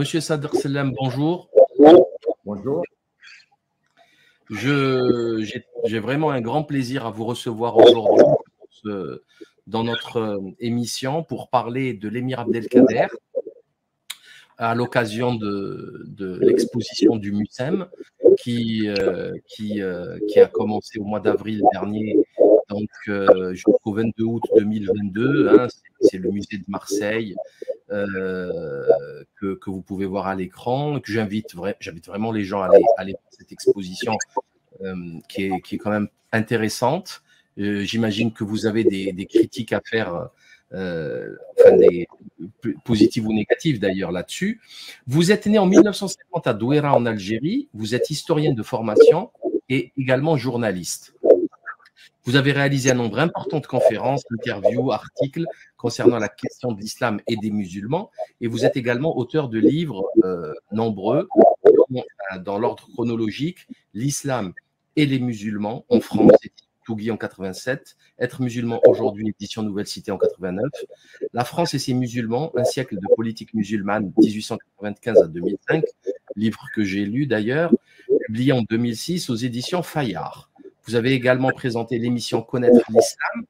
Monsieur Sadr Selam, bonjour. Bonjour. J'ai vraiment un grand plaisir à vous recevoir aujourd'hui dans notre émission pour parler de l'émir Abdelkader à l'occasion de l'exposition du MUSEM qui a commencé au mois d'avril dernier, donc jusqu'au 22 août 2022. Hein, c'est le musée de Marseille que vous pouvez voir à l'écran et que j'invite vraiment les gens à aller voir cette exposition qui est quand même intéressante. J'imagine que vous avez des critiques à faire, enfin des positives ou négatives d'ailleurs là-dessus. Vous êtes né en 1950 à Douaira en Algérie, vous êtes historien de formation et également journaliste. Vous avez réalisé un nombre important de conférences, interviews, articles concernant la question de l'islam et des musulmans, et vous êtes également auteur de livres nombreux dans l'ordre chronologique: L'islam et les musulmans en France, Tougui en 87, Être musulman aujourd'hui, édition Nouvelle Cité en 89, La France et ses musulmans, un siècle de politique musulmane, 1895 à 2005, livre que j'ai lu d'ailleurs, publié en 2006 aux éditions Fayard. Vous avez également présenté l'émission Connaître l'islam,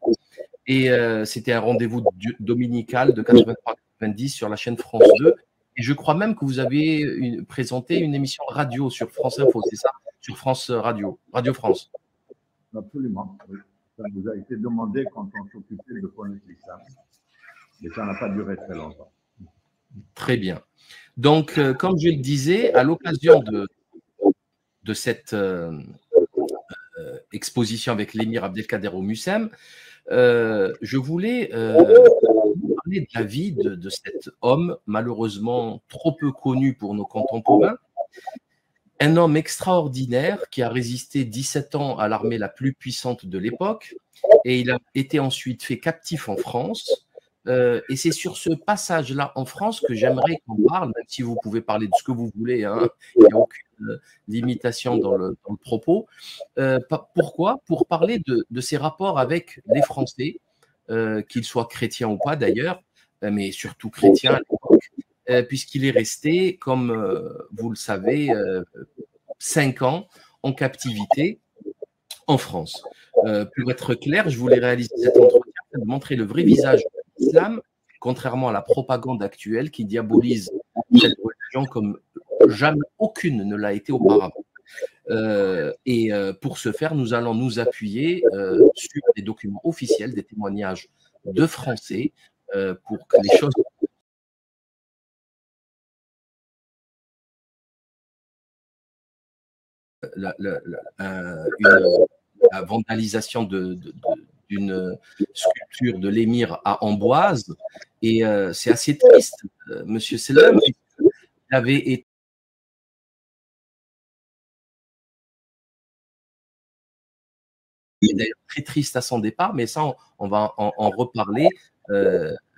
et c'était un rendez-vous dominical de 83-90 sur la chaîne France 2. Et je crois même que vous avez présenté une émission radio sur France Info, c'est ça? Sur France Radio, Radio France. Absolument. Ça nous a été demandé quand on s'occupait de connaître l'islam. Mais ça n'a pas duré très longtemps. Très bien. Donc, comme je le disais, à l'occasion de cette exposition avec l'émir Abdelkader au MUSEM, je voulais vous parler de la vie de cet homme, malheureusement trop peu connu pour nos contemporains. Un homme extraordinaire qui a résisté 17 ans à l'armée la plus puissante de l'époque, et il a été ensuite fait captif en France. Et c'est sur ce passage-là en France que j'aimerais qu'on parle, même si vous pouvez parler de ce que vous voulez, hein, il n'y a aucune limitation dans le propos. Pourquoi? Pour parler de ses rapports avec les Français, qu'ils soient chrétiens ou pas d'ailleurs, mais surtout chrétiens à l'époque, puisqu'il est resté, comme vous le savez, 5 ans en captivité en France. Pour être clair, je voulais réaliser cet entretien pour montrer le vrai visage de l'islam, contrairement à la propagande actuelle qui diabolise cette religion comme jamais aucune ne l'a été auparavant. Et pour ce faire, nous allons nous appuyer sur des documents officiels, des témoignages de Français, pour que les choses... La vandalisation d'une sculpture de l'émir à Amboise, et c'est assez triste, Monsieur Selam, il avait été d'ailleurs très triste à son départ, mais ça on va en reparler.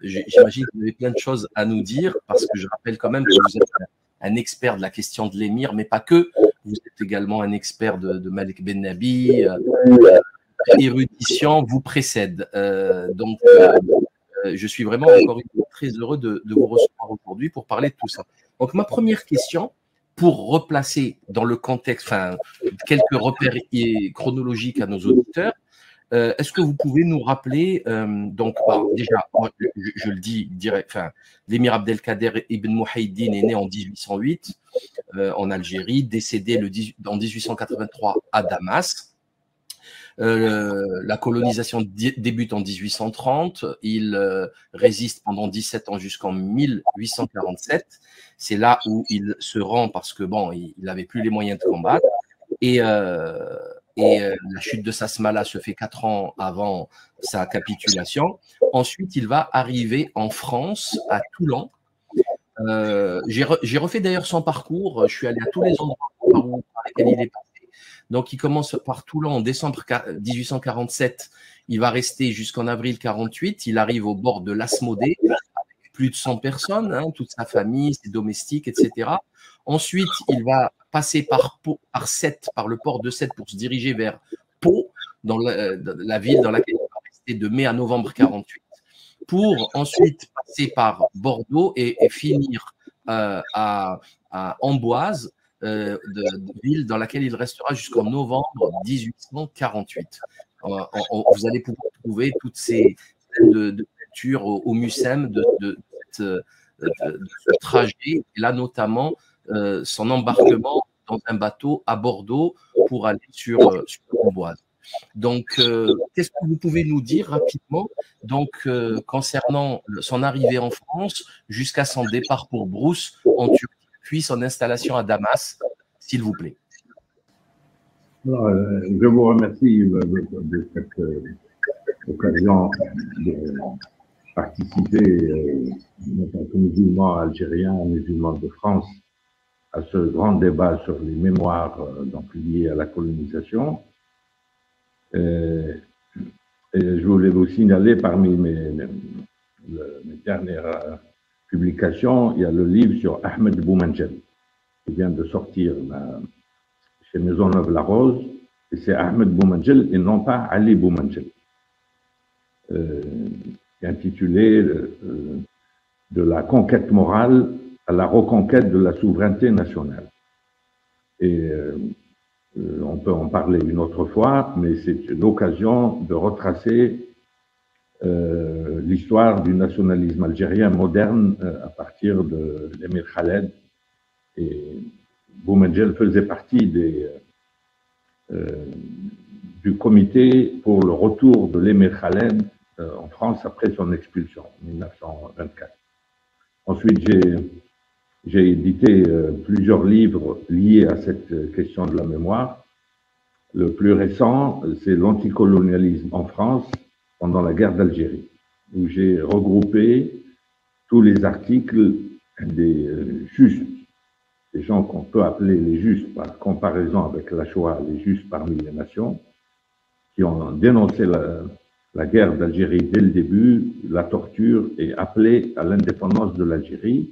J'imagine que vous avez plein de choses à nous dire, parce que je rappelle quand même que vous êtes un expert de la question de l'émir, mais pas que. Vous êtes également un expert de Malik Ben Nabi. Érudition vous précède. Donc, je suis vraiment encore une fois très heureux de vous recevoir aujourd'hui pour parler de tout ça. Donc, ma première question, pour replacer dans le contexte, enfin, quelques repères chronologiques à nos auditeurs, est-ce que vous pouvez nous rappeler, donc, déjà, je le dis direct, enfin, l'émir Abdelkader Ibn Mouhaiddine est né en 1808 en Algérie, décédé en 1883 à Damas. La colonisation débute en 1830, il résiste pendant 17 ans jusqu'en 1847. C'est là où il se rend parce que bon, il n'avait plus les moyens de combattre. Et la chute de Sasmala se fait 4 ans avant sa capitulation. Ensuite, il va arriver en France, à Toulon. J'ai refait d'ailleurs son parcours. Je suis allé à tous les endroits par lesquels il est passé. Donc, il commence par Toulon en décembre 1847. Il va rester jusqu'en avril 48. Il arrive au bord de l'Asmodée, avec plus de 100 personnes, hein, toute sa famille, ses domestiques, etc. Ensuite, il va passer par Sète, par le port de Sète, pour se diriger vers Pau, dans la ville dans laquelle il va rester de mai à novembre 48, pour ensuite passer par Bordeaux et finir à Amboise, ville dans laquelle il restera jusqu'en novembre 1848. Vous allez pouvoir trouver toutes ces scènes de peinture au Mucem de ce trajet, et là notamment son embarquement dans un bateau à Bordeaux pour aller sur Amboise. Donc, qu'est-ce que vous pouvez nous dire rapidement concernant son arrivée en France jusqu'à son départ pour Brousse en Turquie, puis son installation à Damas, s'il vous plaît? Alors, je vous remercie de cette occasion de participer, en tant que musulman algérien, musulman de France, à ce grand débat sur les mémoires liées à la colonisation. Et je voulais vous signaler, parmi mes dernières publications, il y a le livre sur Ahmed Boumendjel, qui vient de sortir chez Maisonneuve-la-Rose, et c'est Ahmed Boumendjel et non pas Ali Boumendjel, qui est intitulé de la conquête morale à la reconquête de la souveraineté nationale. Et on peut en parler une autre fois, mais c'est l'occasion de retracer l'histoire du nationalisme algérien moderne à partir de l'émir Khaled. Et Boumendjel faisait partie du comité pour le retour de l'émir Khaled en France après son expulsion en 1924. Ensuite, j'ai édité plusieurs livres liés à cette question de la mémoire. Le plus récent, c'est l'anticolonialisme en France pendant la guerre d'Algérie, où j'ai regroupé tous les articles des justes, des gens qu'on peut appeler les justes par comparaison avec la Shoah, les justes parmi les nations, qui ont dénoncé la guerre d'Algérie dès le début, la torture, et appelé à l'indépendance de l'Algérie.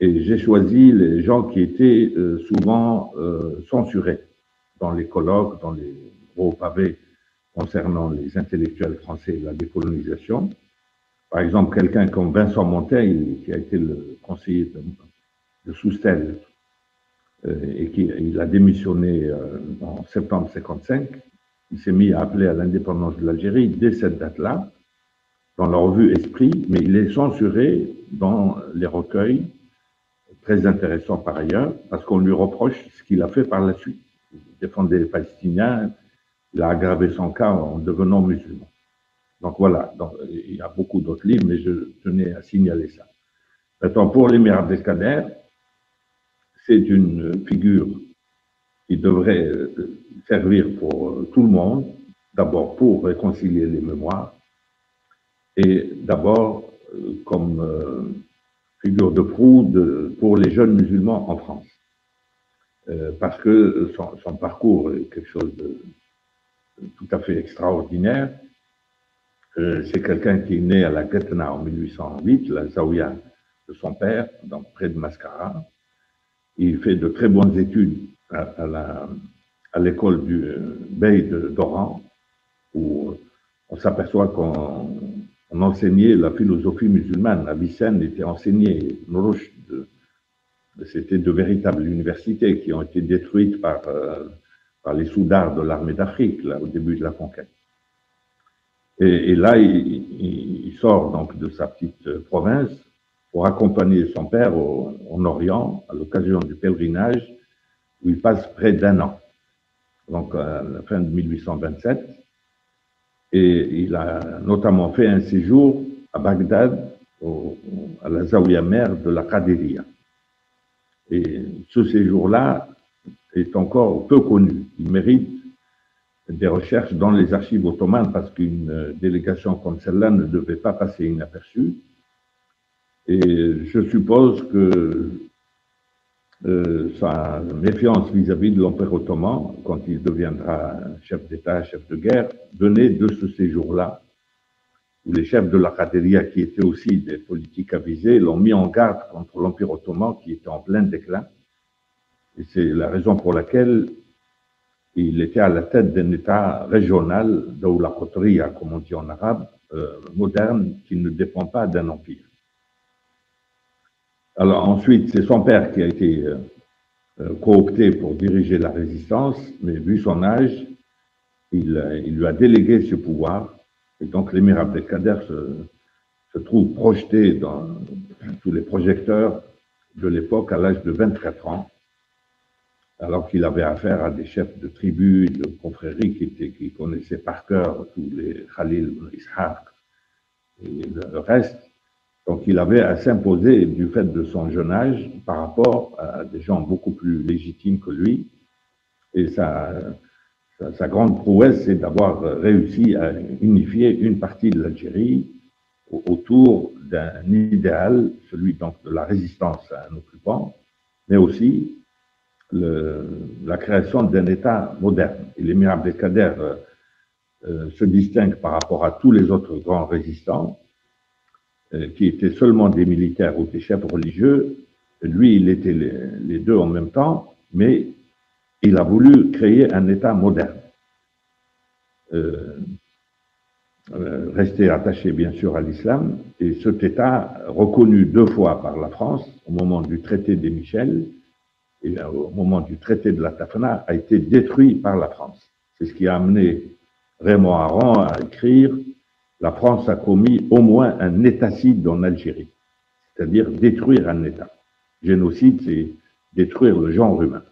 Et j'ai choisi les gens qui étaient souvent censurés dans les colloques, dans les gros pavés concernant les intellectuels français et la décolonisation. Par exemple, quelqu'un comme Vincent Monteil, qui a été le conseiller de Soustelle et il a démissionné en septembre 1955, il s'est mis à appeler à l'indépendance de l'Algérie dès cette date-là, dans la revue Esprit, mais il est censuré dans les recueils, très intéressant par ailleurs, parce qu'on lui reproche ce qu'il a fait par la suite. Il défendait les Palestiniens, il a aggravé son cas en devenant musulman. Donc voilà, il y a beaucoup d'autres livres, mais je tenais à signaler ça. Maintenant, pour l'émir Abdelkader, c'est une figure qui devrait servir pour tout le monde, d'abord pour réconcilier les mémoires, et d'abord comme figure de proue pour les jeunes musulmans en France. Parce que son parcours est quelque chose de tout à fait extraordinaire. C'est quelqu'un qui est né à la Guetna en 1808, la Zaouia de son père, près de Mascara. Il fait de très bonnes études à l'école du Bey d'Oran, où on s'aperçoit qu'on enseignait la philosophie musulmane. Avicenne était enseigné, Nourouch, c'était de véritables universités qui ont été détruites par les soudards de l'armée d'Afrique, là, au début de la conquête. Et là, il sort donc de sa petite province pour accompagner son père en Orient à l'occasion du pèlerinage où il passe près d'1 an, donc à la fin de 1827. Et il a notamment fait un séjour à Bagdad, à la Zaouia mère de la Qadiriya. Et ce séjour-là est encore peu connu. Il mérite des recherches dans les archives ottomanes parce qu'une délégation comme celle-là ne devait pas passer inaperçue. Et je suppose que sa méfiance vis-à-vis de l'Empire ottoman, quand il deviendra chef d'État, chef de guerre, venait de ce séjour-là, où les chefs de la Qadiriya, qui étaient aussi des politiques avisés, l'ont mis en garde contre l'Empire ottoman qui était en plein déclin. Et c'est la raison pour laquelle il était à la tête d'un État régional, Dawla Qotriya, comme on dit en arabe, moderne, qui ne dépend pas d'un empire. Alors ensuite, c'est son père qui a été coopté pour diriger la résistance, mais vu son âge, il lui a délégué ce pouvoir. Et donc l'émir Abdelkader se trouve projeté dans tous les projecteurs de l'époque à l'âge de 24 ans, alors qu'il avait affaire à des chefs de tribus, de confréries qui connaissaient par cœur tous les Khalil, Ishaq et le reste. Donc il avait à s'imposer du fait de son jeune âge par rapport à des gens beaucoup plus légitimes que lui. Et sa grande prouesse, c'est d'avoir réussi à unifier une partie de l'Algérie autour d'un idéal, celui donc de la résistance à un occupant, mais aussi la création d'un État moderne. Et l'émir Abdelkader se distingue par rapport à tous les autres grands résistants, qui étaient seulement des militaires ou des chefs religieux. Lui, il était les deux en même temps, mais il a voulu créer un État moderne. Rester attaché bien sûr à l'islam, et cet État, reconnu 2 fois par la France, au moment du traité des Michel et au moment du traité de la Tafna, a été détruit par la France. C'est ce qui a amené Raymond Aron à écrire « La France a commis au moins un étacide en Algérie », c'est-à-dire détruire un État. Génocide, c'est détruire le genre humain.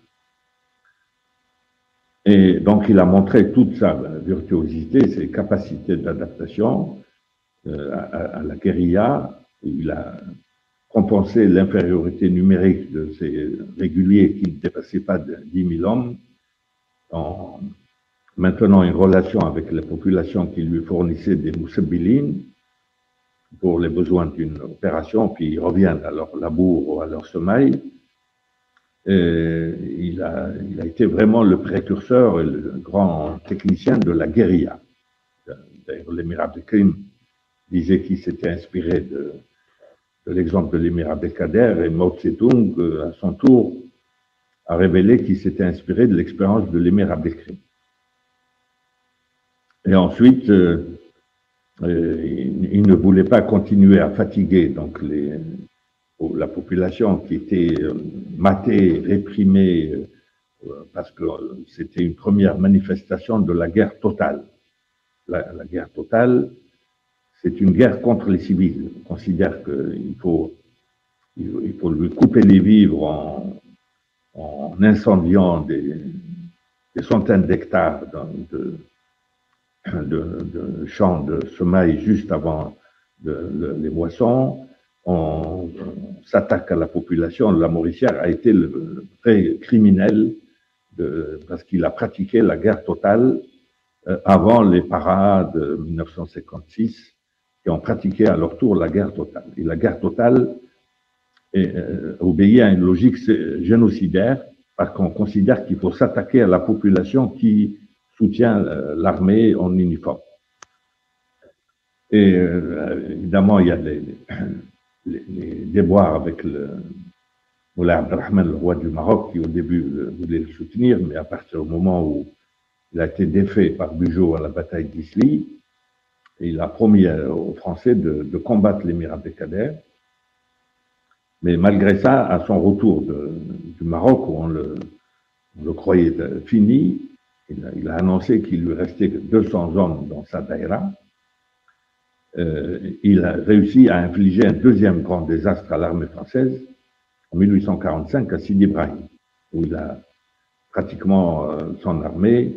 Et donc, il a montré toute sa virtuosité, ses capacités d'adaptation à la guérilla. Il a compensé l'infériorité numérique de ses réguliers qui ne dépassaient pas de 10 000 hommes en maintenant une relation avec la population qui lui fournissait des moussabilines pour les besoins d'une opération, puis ils reviennent à leur labour ou à leur sommeil. Il a été vraiment le précurseur et le grand technicien de la guérilla. D'ailleurs, l'émir Abdelkrim disait qu'il s'était inspiré de l'exemple de l'émir Abdelkader, et Mao Tse-tung, à son tour, a révélé qu'il s'était inspiré de l'expérience de l'émir Abdelkrim. Et ensuite, il ne voulait pas continuer à fatiguer donc la population qui était matée, réprimée, parce que c'était une première manifestation de la guerre totale. La guerre totale, c'est une guerre contre les civils. On considère qu'il faut lui couper les vivres en incendiant des centaines d'hectares de champs de semailles juste avant les moissons. On s'attaque à la population. Lamoricière a été le vrai criminel parce qu'il a pratiqué la guerre totale avant les paras de 1956 qui ont pratiqué à leur tour la guerre totale. Et la guerre totale obéit à une logique génocidaire parce qu'on considère qu'il faut s'attaquer à la population qui soutient l'armée en uniforme. Et évidemment, il y a les déboires avec le Moulay Abdelrahman, le roi du Maroc, qui au début voulait le soutenir, mais à partir du moment où il a été défait par Bugeaud à la bataille d'Isly, il a promis aux Français de combattre l'émir Abdelkader. Mais malgré ça, à son retour du Maroc, où on le croyait fini, il a annoncé qu'il lui restait 200 hommes dans sa daïra. Il a réussi à infliger un deuxième grand désastre à l'armée française en 1845 à Sidi Ibrahim, où il a pratiquement son armée,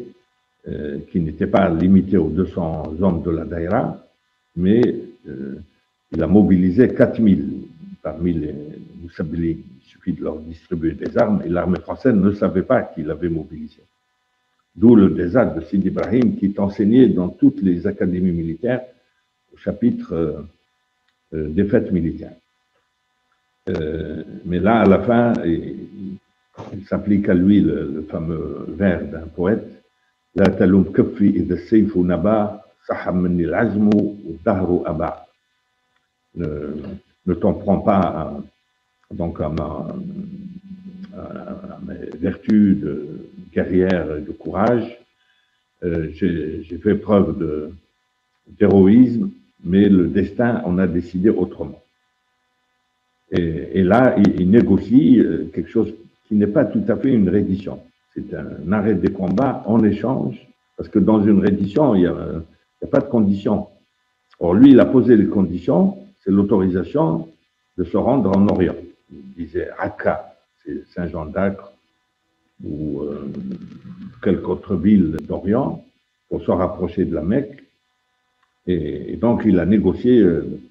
qui n'était pas limitée aux 200 hommes de la daïra, mais il a mobilisé 4000 parmi les Moussabilines. Il suffit de leur distribuer des armes, et l'armée française ne savait pas qu'il avait mobilisé. D'où le désastre de Sidi Ibrahim, qui est enseigné dans toutes les académies militaires au chapitre des fêtes militaires. Mais là, à la fin, il s'applique à lui le fameux vers d'un poète « La talum kaffi idha sayfu naba, saham minni al-azmu ou dahru aba » Ne t'en prends pas donc à mes vertus de guerrière et de courage. J'ai fait preuve d'héroïsme, mais le destin en a décidé autrement. Et là, il négocie quelque chose qui n'est pas tout à fait une reddition. C'est un arrêt des combats en échange, parce que dans une reddition, il n'y a pas de conditions. Or, lui, il a posé les conditions, c'est l'autorisation de se rendre en Orient. Il disait Akka, c'est Saint-Jean d'Acre, ou quelque autre ville d'Orient, pour se rapprocher de la Mecque. Et donc, il a négocié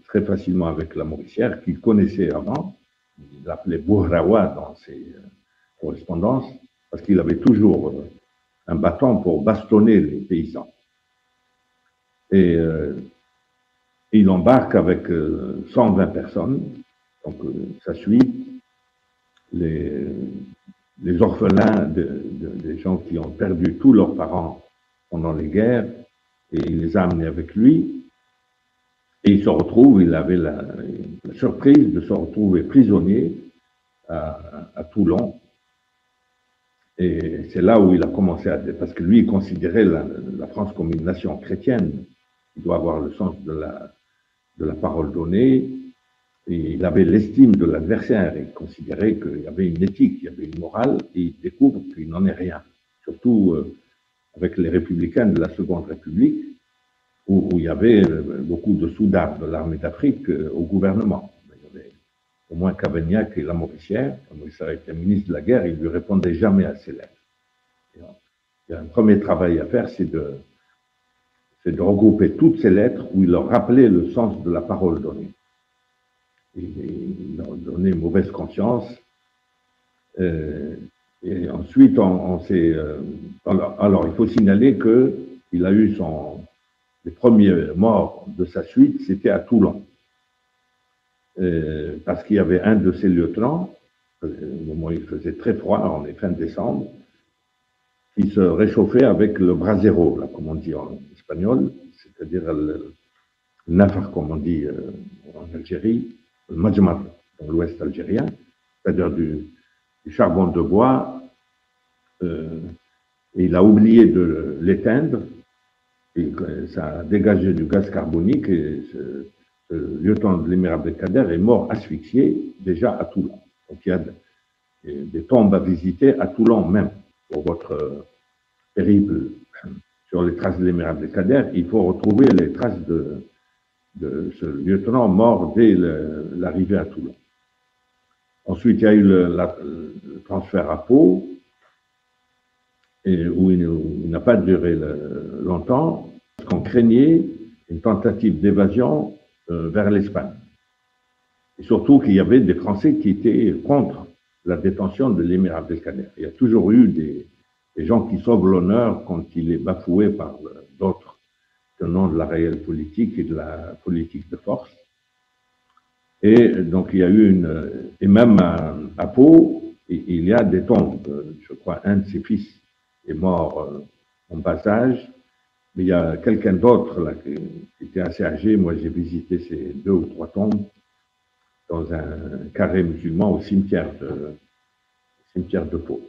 très facilement avec la Mauricière, qu'il connaissait avant. Il l'appelait Bourawa dans ses correspondances, parce qu'il avait toujours un bâton pour bastonner les paysans. Et il embarque avec 120 personnes, donc sa suite, les orphelins des gens qui ont perdu tous leurs parents pendant les guerres, et il les a amenés avec lui. Et il se retrouve, il avait la surprise de se retrouver prisonnier à Toulon. Et c'est là où il a commencé à... Parce que lui, il considérait la France comme une nation chrétienne. Il doit avoir le sens de la parole donnée. Et il avait l'estime de l'adversaire. Il considérait qu'il y avait une éthique, il y avait une morale, et il découvre qu'il n'en est rien. Surtout avec les républicains de la Seconde République, où il y avait beaucoup de soudards de l'armée d'Afrique au gouvernement. Il y avait au moins Cavaignac et la Mauricière. La Mauricière était ministre de la guerre, il ne lui répondait jamais à ses lettres. Il y a un premier travail à faire, c'est de regrouper toutes ces lettres où il leur rappelait le sens de la parole donnée. Il leur donnait mauvaise conscience. Et ensuite, on s'est... alors, il faut signaler qu'il a eu les premiers morts de sa suite, c'était à Toulon. Parce qu'il y avait un de ses lieutenants, au moment où il faisait très froid, on est fin décembre, qui se réchauffait avec le brasero, là, comme on dit en espagnol, c'est-à-dire le nafar, comme on dit en Algérie, le majmar, dans l'ouest algérien, c'est-à-dire du charbon de bois, et il a oublié de l'éteindre, et ça a dégagé du gaz carbonique, et le lieutenant de l'émir Abdelkader est mort asphyxié déjà à Toulon. Donc il y a des tombes à visiter à Toulon même. Pour votre périple sur les traces de l'émir Abdelkader, il faut retrouver les traces de ce lieutenant mort dès l'arrivée à Toulon. Ensuite, il y a eu le transfert à Pau, où il n'a pas duré longtemps, parce qu'on craignait une tentative d'évasion vers l'Espagne. Et surtout qu'il y avait des Français qui étaient contre la détention de l'émir Abdelkader. Il y a toujours eu des gens qui sauvent l'honneur quand il est bafoué par d'autres tenant de la réelle politique et de la politique de force. Et donc il y a eu et même à Pau, il y a des tombes. Je crois un de ses fils est mort en bas âge, mais il y a quelqu'un d'autre là qui était assez âgé. Moi, j'ai visité ces 2 ou 3 tombes dans un carré musulman au cimetière de Pau.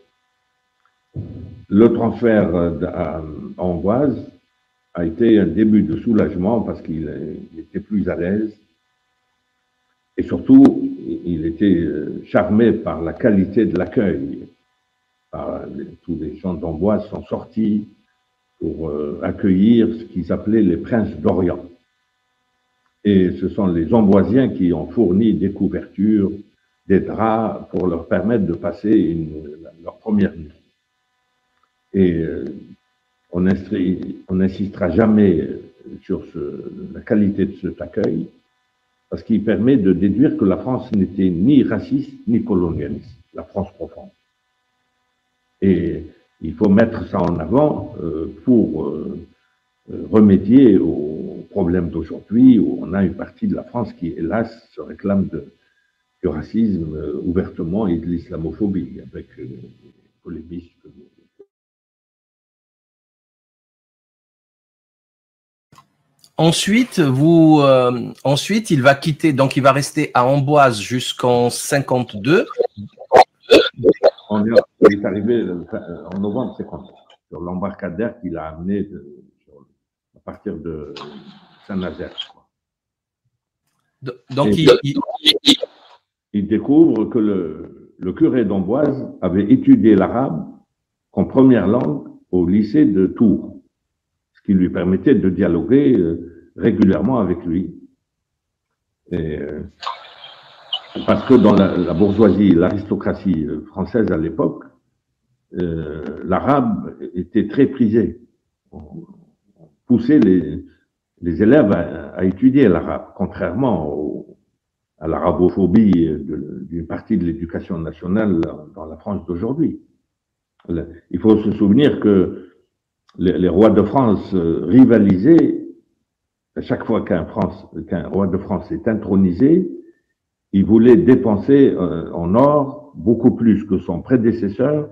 Le transfert à Amboise a été un début de soulagement parce qu'il était plus à l'aise. Et surtout, il était charmé par la qualité de l'accueil. Tous les gens d'Amboise sont sortis pour accueillir ce qu'ils appelaient les princes d'Orient. Et ce sont les Amboisiens qui ont fourni des couvertures, des draps pour leur permettre de passer leur première nuit. Et on n'insistera jamais sur la qualité de cet accueil, parce qu'il permet de déduire que la France n'était ni raciste ni colonialiste, la France profonde. Et il faut mettre ça en avant pour remédier aux problèmes d'aujourd'hui, où on a une partie de la France qui, hélas, se réclame du racisme ouvertement et de l'islamophobie, avec les polémistes. Ensuite, ensuite, il va quitter, donc il va rester à Amboise jusqu'en 52. Il est arrivé en novembre 50, sur l'embarcadère qu'il a amené à partir de Saint-Nazaire. Donc, il découvre que le curé d'Amboise avait étudié l'arabe comme première langue au lycée de Tours, ce qui lui permettait de dialoguer régulièrement avec lui. Et, parce que dans la bourgeoisie, l'aristocratie française à l'époque, l'arabe était très prisé. On poussait les élèves à étudier l'arabe, contrairement à l'arabophobie d'une partie de l'éducation nationale dans la France d'aujourd'hui. Il faut se souvenir que les rois de France rivalisaient. À chaque fois qu'un roi de France est intronisé, il voulait dépenser en or beaucoup plus que son prédécesseur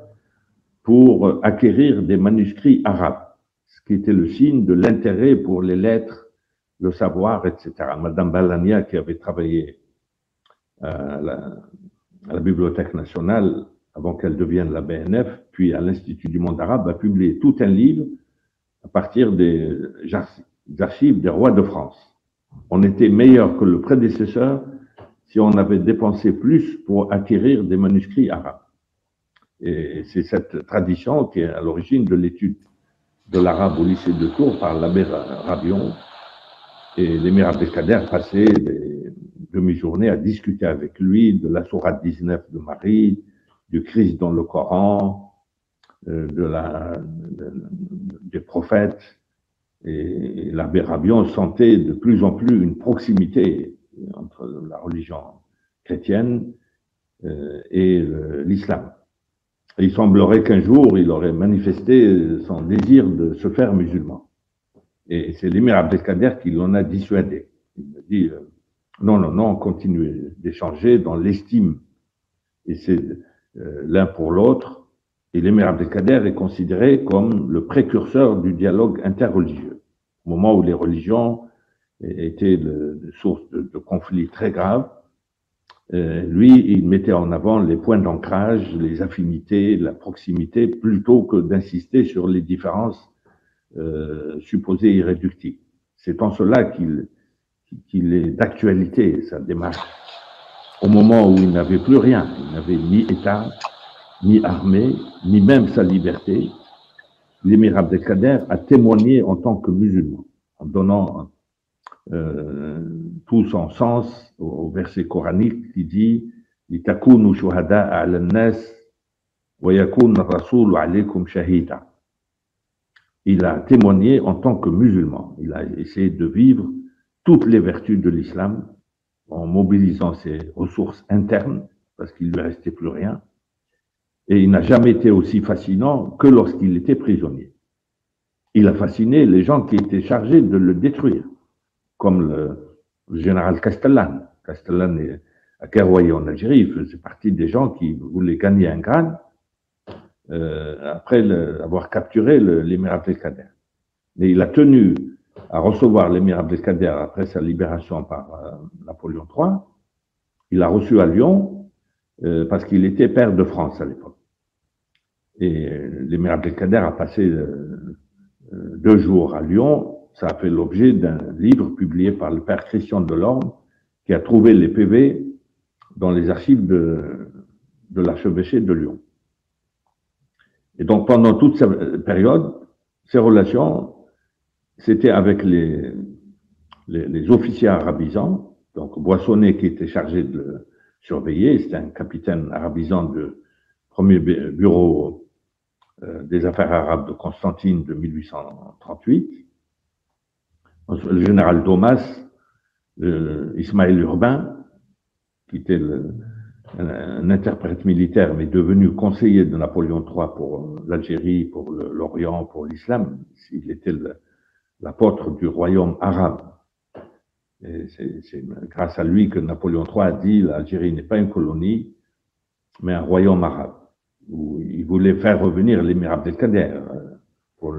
pour acquérir des manuscrits arabes, ce qui était le signe de l'intérêt pour les lettres, le savoir, etc. Madame Balania, qui avait travaillé à la Bibliothèque nationale avant qu'elle devienne la BNF, puis à l'Institut du monde arabe, a publié tout un livre à partir des archives des rois de France. On était meilleur que le prédécesseur si on avait dépensé plus pour acquérir des manuscrits arabes. Et c'est cette tradition qui est à l'origine de l'étude de l'arabe au lycée de Tours par l'abbé Rabion. Et l'émir Abdelkader passait des demi-journées à discuter avec lui de la sourate 19 de Marie, du Christ dans le Coran, des prophètes. Et l'abbé Rabion sentait de plus en plus une proximité entre la religion chrétienne et l'islam. Il semblerait qu'un jour, il aurait manifesté son désir de se faire musulman. Et c'est l'émir Abdelkader qui l'en a dissuadé. Il me dit, non, continuez d'échanger dans l'estime. Et c'est l'un pour l'autre. Et l'émir Abdelkader est considéré comme le précurseur du dialogue interreligieux, au moment où les religions étaient source de conflits très graves. Lui, il mettait en avant les points d'ancrage, les affinités, la proximité, plutôt que d'insister sur les différences supposées irréductibles. C'est en cela qu'il est d'actualité, sa démarche. Au moment où il n'avait plus rien, il n'avait ni État, ni armée, ni même sa liberté, l'émir Abdelkader a témoigné en tant que musulman, en donnant tout son sens au verset coranique qui dit « Litakounu shuhada'a 'ala an-nas wa yakuna ar-rasulu 'alaykum shahida ». Il a témoigné en tant que musulman. Il a essayé de vivre toutes les vertus de l'islam en mobilisant ses ressources internes, parce qu'il ne lui restait plus rien. Et il n'a jamais été aussi fascinant que lorsqu'il était prisonnier. Il a fasciné les gens qui étaient chargés de le détruire, comme le général Castellane. Castellane a guerroyé en Algérie, il faisait partie des gens qui voulaient gagner un grade après avoir capturé l'émir Abdelkader. Et il a tenu à recevoir l'émir Abdelkader après sa libération par Napoléon III. Il l'a reçu à Lyon parce qu'il était pair de France à l'époque. Et l'émir Abdelkader a passé 2 jours à Lyon. Ça a fait l'objet d'un livre publié par le père Christian Delorme, qui a trouvé les PV dans les archives de l'archevêché de Lyon. Et donc, pendant toute cette période, ces relations, c'était avec les officiers arabisants, donc Boissonnet qui était chargé de le surveiller, c'était un capitaine arabisant du premier bureau des affaires arabes de Constantine de 1838, le général Domas, Ismaël Urbain, qui était un interprète militaire, mais devenu conseiller de Napoléon III pour l'Algérie, pour l'Orient, pour l'islam. Il était l'apôtre du royaume arabe. C'est grâce à lui que Napoléon III a dit l'Algérie n'est pas une colonie, mais un royaume arabe, où il voulait faire revenir l'émir Abdelkader pour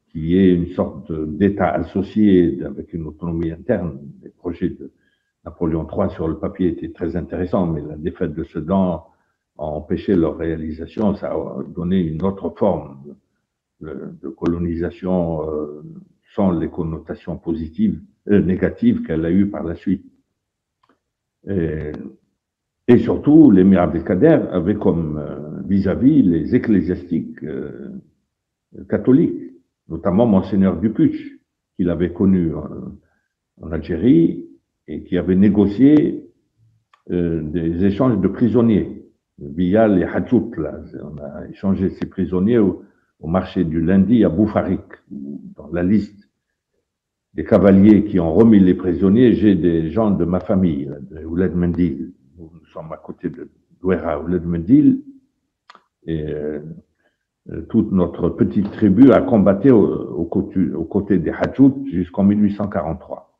qu'il y ait une sorte d'État associé avec une autonomie interne. Les projets de Napoléon III sur le papier étaient très intéressants, mais la défaite de Sedan a empêché leur réalisation. Ça a donné une autre forme de colonisation sans les connotations positives, négatives qu'elle a eues par la suite. Et Et surtout, l'émir Abdelkader avait comme vis-à-vis les ecclésiastiques catholiques, notamment Monseigneur Dupuch, qu'il avait connu en Algérie et qui avait négocié des échanges de prisonniers via les Hadjout. On a échangé ces prisonniers au marché du lundi à Boufarik. Dans la liste des cavaliers qui ont remis les prisonniers, j'ai des gens de ma famille, de Ouled Mendil. Nous sommes à côté de Douera, Ouled Mendil, et toute notre petite tribu a combattu aux côtés des Hadjout jusqu'en 1843.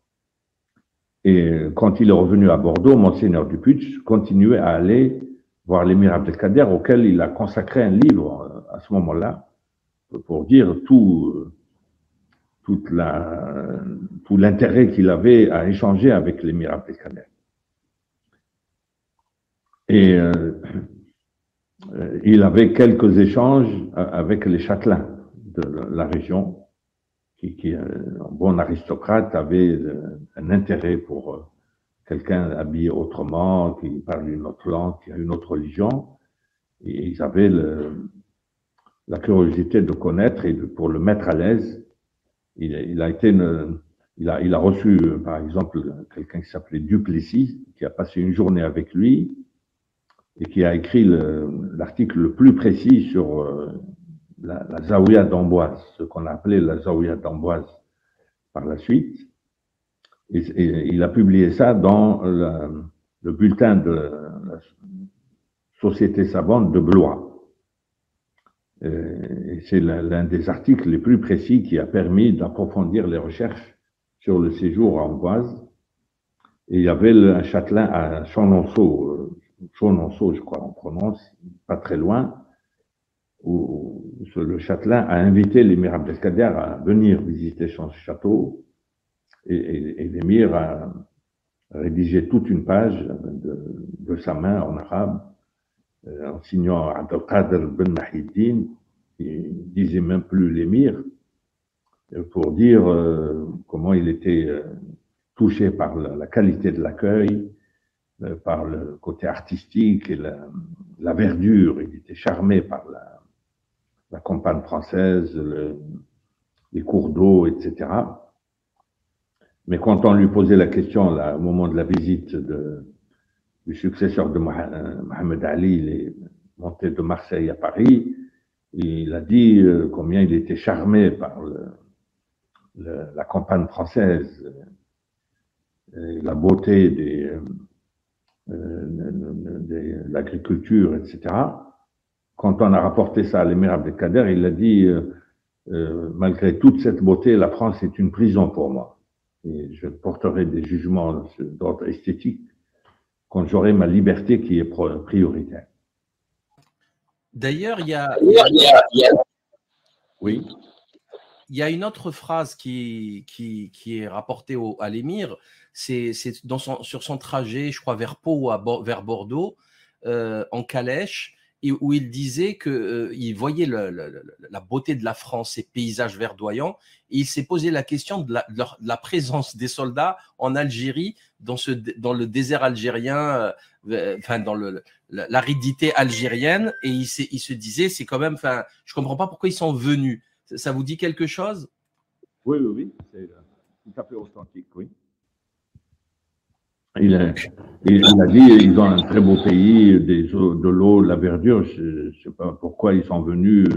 Et quand il est revenu à Bordeaux, Monseigneur Dupuch continuait à aller voir l'émir Abdelkader, auquel il a consacré un livre à ce moment-là, pour dire tout l'intérêt qu'il avait à échanger avec l'émir Abdelkader. Et il avait quelques échanges avec les châtelains de la région, qui un bon aristocrate, avait un intérêt pour quelqu'un habillé autrement, qui parle une autre langue, qui a une autre religion. Et ils avaient la curiosité de connaître et pour le mettre à l'aise. Il a reçu, par exemple, quelqu'un qui s'appelait Duplessis, qui a passé une journée avec lui et qui a écrit l'article le plus précis sur la Zaouïa d'Amboise, ce qu'on a appelé la Zaouïa d'Amboise par la suite. Et il a publié ça dans le bulletin de la Société savante de Blois. Et c'est l'un des articles les plus précis qui a permis d'approfondir les recherches sur le séjour à Amboise. Et il y avait un châtelain à Chononceau, je crois on prononce, pas très loin, où le châtelain a invité l'émir Abdelkader à venir visiter son château. Et l'émir a rédigé toute une page de sa main en arabe, en signant Abdelkader Ben Mahiddin, qui disait même plus l'émir, pour dire comment il était touché par la qualité de l'accueil, par le côté artistique et la verdure. Il était charmé par la campagne française, les cours d'eau, etc. Mais quand on lui posait la question là, au moment de la visite du successeur de Mohamed Ali, il est monté de Marseille à Paris, il a dit combien il était charmé par la campagne française, la beauté de l'agriculture, etc. Quand on a rapporté ça à l'émir Abdelkader, il a dit malgré toute cette beauté, la France est une prison pour moi. Et je porterai des jugements d'ordre esthétique quand j'aurai ma liberté qui est prioritaire. D'ailleurs, oui. Il y a une autre phrase qui est rapportée à l'émir, c'est sur son trajet, je crois, vers Pau ou vers Bordeaux, en calèche, et où il disait qu'il voyait la beauté de la France, ces paysages verdoyants, et il s'est posé la question de la présence des soldats en Algérie, dans le désert algérien, enfin dans l'aridité algérienne, et il se disait, c'est quand même, enfin, je comprends pas pourquoi ils sont venus. Ça vous dit quelque chose? Oui, c'est tout à fait authentique, oui. Il a dit ils ont un très beau pays, de l'eau, de la verdure. Je ne sais pas pourquoi ils sont venus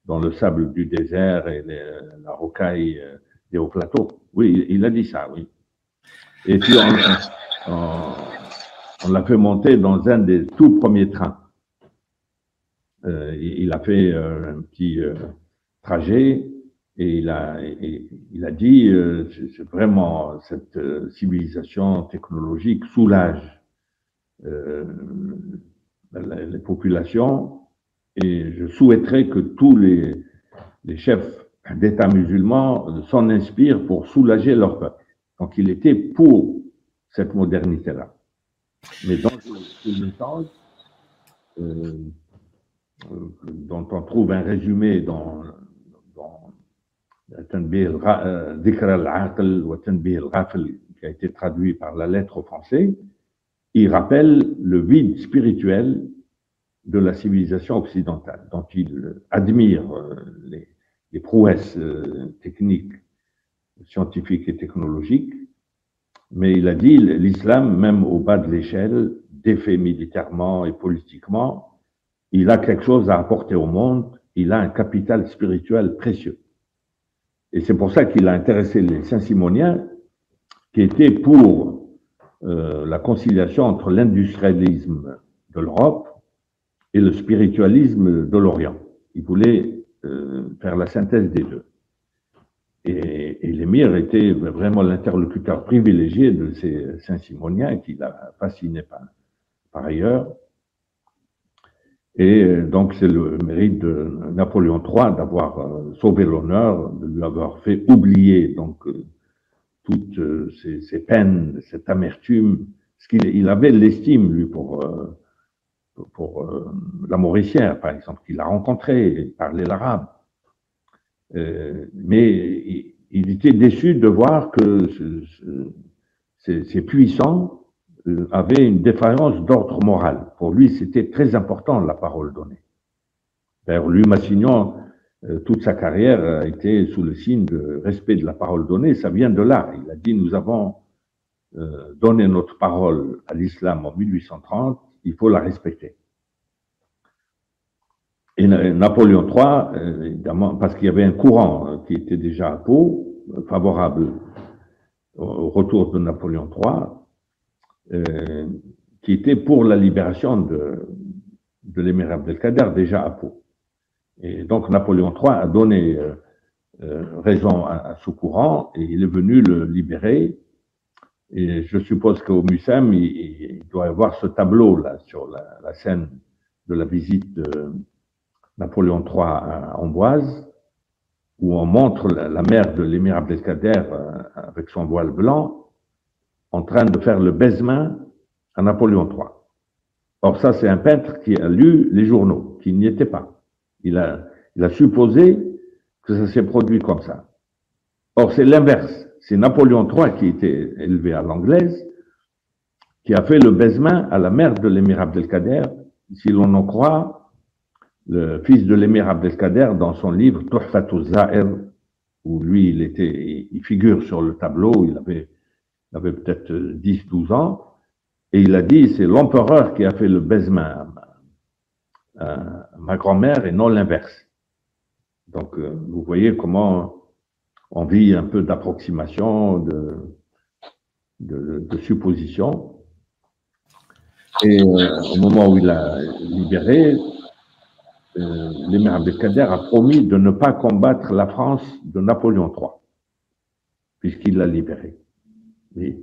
dans le sable du désert et la rocaille des hauts plateaux. Oui, il a dit ça, oui. Et puis on l'a fait monter dans un des tout premiers trains. Il a fait un petit trajet et il a dit c'est vraiment cette civilisation technologique soulage les populations, et je souhaiterais que tous les chefs d'État musulmans s'en inspirent pour soulager leur peuple. Donc il était pour cette modernité-là. Mais dans le message dont on trouve un résumé dans Dhikr al-Aql wa Tanbih al-Ghafl, qui a été traduit par la lettre au français, il rappelle le vide spirituel de la civilisation occidentale, dont il admire les prouesses techniques, scientifiques et technologiques. Mais il a dit, l'islam, même au bas de l'échelle, défait militairement et politiquement, il a quelque chose à apporter au monde, il a un capital spirituel précieux. Et c'est pour ça qu'il a intéressé les Saint-Simoniens, qui étaient pour la conciliation entre l'industrialisme de l'Europe et le spiritualisme de l'Orient. Il voulait faire la synthèse des deux. Et l'émir était vraiment l'interlocuteur privilégié de ces Saint-Simoniens qui l'a fasciné par ailleurs. Et donc, c'est le mérite de Napoléon III d'avoir sauvé l'honneur, de lui avoir fait oublier donc toutes ces peines, cette amertume, parce qu'il avait l'estime, lui, pour la Mauricière, par exemple, qu'il a rencontré, il parlait l'arabe. Mais il était déçu de voir que ces puissants avaient une défaillance d'ordre moral. Pour lui, c'était très important, la parole donnée. D'ailleurs, lui, Massignon, toute sa carrière a été sous le signe de respect de la parole donnée. Ça vient de là. Il a dit, nous avons donné notre parole à l'islam en 1830, il faut la respecter. Et Napoléon III, évidemment, parce qu'il y avait un courant qui était déjà à Pau, favorable au retour de Napoléon III, qui était pour la libération de l'émir Abdelkader déjà à Pau. Et donc Napoléon III a donné raison à ce courant et il est venu le libérer. Et je suppose qu'au Mucem, il doit y avoir ce tableau-là sur la scène de la visite de Napoléon III à Amboise, où on montre la mère de l'émir Abdelkader avec son voile blanc, en train de faire le baisement à Napoléon III. Or, ça, c'est un peintre qui a lu les journaux, qui n'y était pas. Il a supposé que ça s'est produit comme ça. Or, c'est l'inverse. C'est Napoléon III qui était élevé à l'anglaise, qui a fait le baisement à la mère de l'émir Abdelkader, si l'on en croit le fils de l'émir Abdelkader dans son livre Tuhfatul Za'ir, où lui, il figure sur le tableau, il avait peut-être 10-12 ans, et il a dit, c'est l'empereur qui a fait le baisement à ma grand-mère et non l'inverse. Donc, vous voyez comment on vit un peu d'approximation, de supposition. Et au moment où il a libéré, l'émir Abdelkader a promis de ne pas combattre la France de Napoléon III, puisqu'il l'a libéré. Et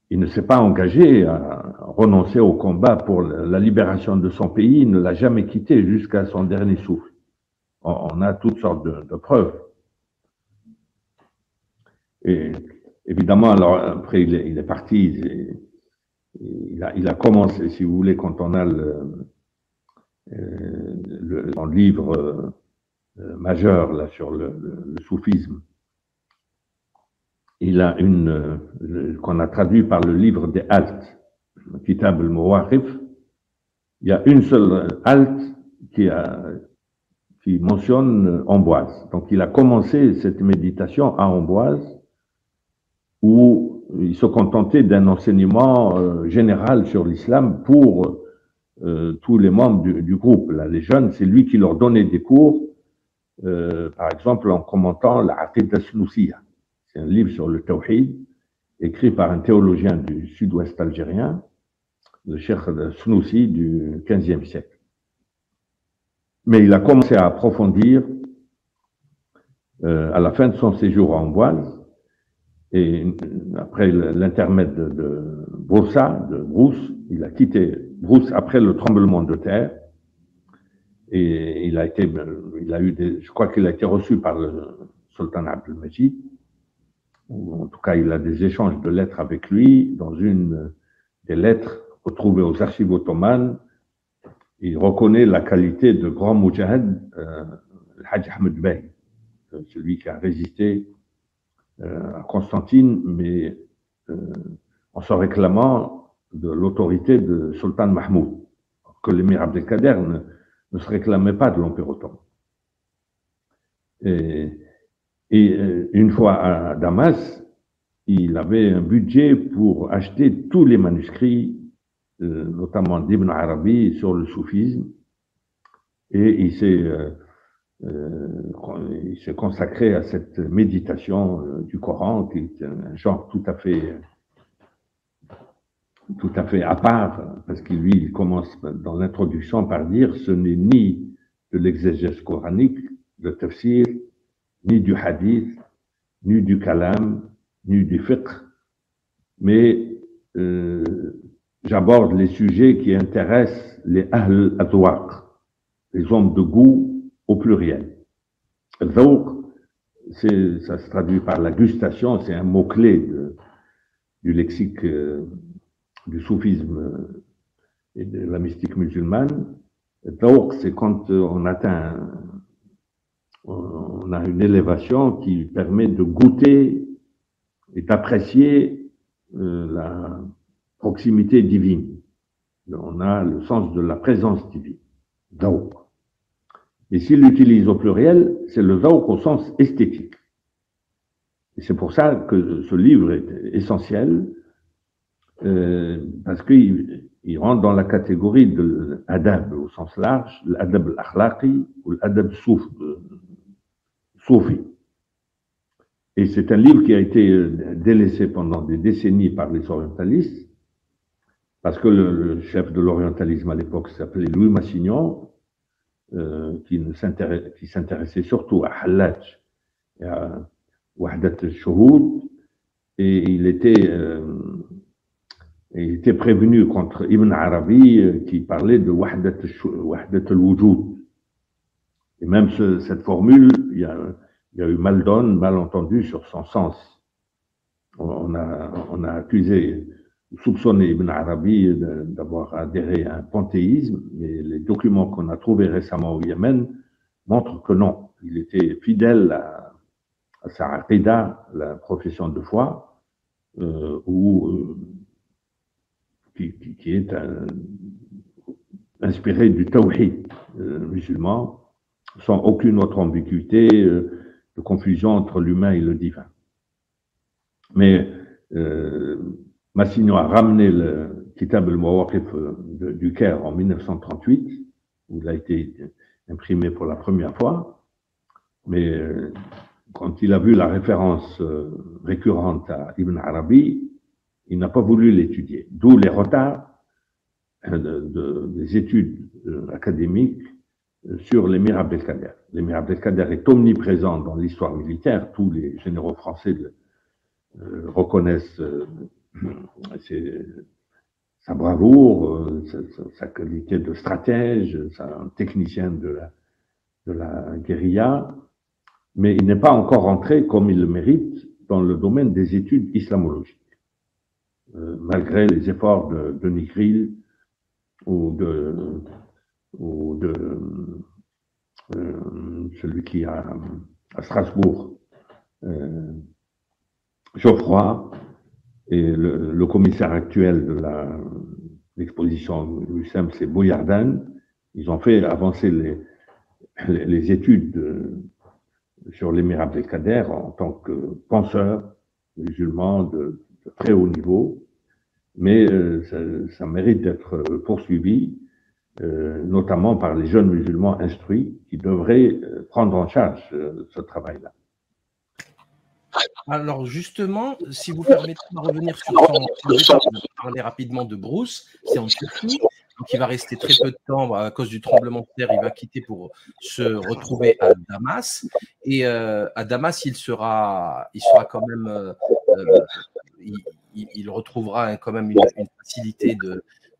il ne s'est pas engagé à renoncer au combat pour la libération de son pays, il ne l'a jamais quitté jusqu'à son dernier souffle. On a toutes sortes de preuves. Et évidemment, alors après il est parti, il a commencé, si vous voulez, quand on a son livre majeur là, sur le soufisme, il a qu'on a traduit par le livre des haltes, Kitab al-Mawaqif. Il y a une seule halte qui mentionne Amboise. Donc il a commencé cette méditation à Amboise, où il se contentait d'un enseignement général sur l'islam pour tous les membres du groupe. Là, les jeunes, c'est lui qui leur donnait des cours, par exemple en commentant la Aqidah Snoussia. C'est un livre sur le Tawhid, écrit par un théologien du sud-ouest algérien, le Cheikh Snoussi du XVe siècle. Mais il a commencé à approfondir à la fin de son séjour à Amboise, et après l'intermède de Brousse, il a quitté Brousse après le tremblement de terre, et je crois qu'il a été reçu par le sultan Abdelmajid, ou en tout cas il a des échanges de lettres avec lui. Dans une des lettres retrouvées aux archives ottomanes, il reconnaît la qualité de grand moujahid, Hajj Ahmed Bey, celui qui a résisté à Constantine, mais en se réclamant de l'autorité de Sultan Mahmoud, que l'émir Abdelkader ne se réclamait pas de l'Empire ottoman. Et une fois à Damas, il avait un budget pour acheter tous les manuscrits, notamment d'Ibn Arabi sur le soufisme, et il s'est consacré à cette méditation du Coran, qui est un genre tout à fait à part, parce que lui, il commence dans l'introduction par dire ce n'est ni de l'exégèse coranique, le tafsir, ni du hadith, ni du kalam, ni du fiqh, mais j'aborde les sujets qui intéressent les ahl adwaq, les hommes de goût au pluriel. Zawq, ça se traduit par la gustation, c'est un mot-clé du lexique du soufisme et de la mystique musulmane. Zawq, c'est quand on a une élévation qui permet de goûter et d'apprécier la proximité divine. On a le sens de la présence divine. Zawq. Et s'il l'utilise au pluriel, c'est le zawq au sens esthétique. Et c'est pour ça que ce livre est essentiel, parce qu'il rentre dans la catégorie de l'adab au sens large, l'adab al-akhlaqi ou l'adab soufi. Et c'est un livre qui a été délaissé pendant des décennies par les orientalistes, parce que le chef de l'orientalisme à l'époque s'appelait Louis Massignon, qui s'intéressait surtout à Hallaj et à Wahdat al-Shuhud, et il était prévenu contre Ibn Arabi qui parlait de Wahdat al-Wujud. Et même cette formule, il y a eu malentendu sur son sens. On a accusé, soupçonné Ibn Arabi d'avoir adhéré à un panthéisme, mais les documents qu'on a trouvés récemment au Yémen montrent que non. Il était fidèle à sa aqida, la profession de foi, qui est inspiré du tawhid musulman, sans aucune autre ambiguïté, de confusion entre l'humain et le divin. Mais Massignon a ramené le Kitab al-Mawaqif du Caire en 1938, où il a été imprimé pour la première fois, mais quand il a vu la référence récurrente à Ibn Arabi, il n'a pas voulu l'étudier, d'où les retards des études académiques sur l'émir Abdelkader. L'émir Abdelkader est omniprésent dans l'histoire militaire, tous les généraux français reconnaissent sa bravoure, sa qualité de stratège, un technicien de la guérilla, mais il n'est pas encore entré, comme il le mérite, dans le domaine des études islamologiques. Malgré les efforts de Nigril ou de celui qui a à Strasbourg, Geoffroy, et le commissaire actuel de l'exposition Mussem, c'est Bouyardan. Ils ont fait avancer les études sur l'émir Abdelkader en tant que penseur musulman de très haut niveau, mais ça mérite d'être poursuivi, notamment par les jeunes musulmans instruits qui devraient prendre en charge ce travail-là. Alors justement, si vous permettez de revenir sur son parler rapidement de Bruce, c'est en Turquie, donc il va rester très peu de temps à cause du tremblement de terre, il va quitter pour se retrouver à Damas, et à Damas il sera quand même, il retrouvera quand même une facilité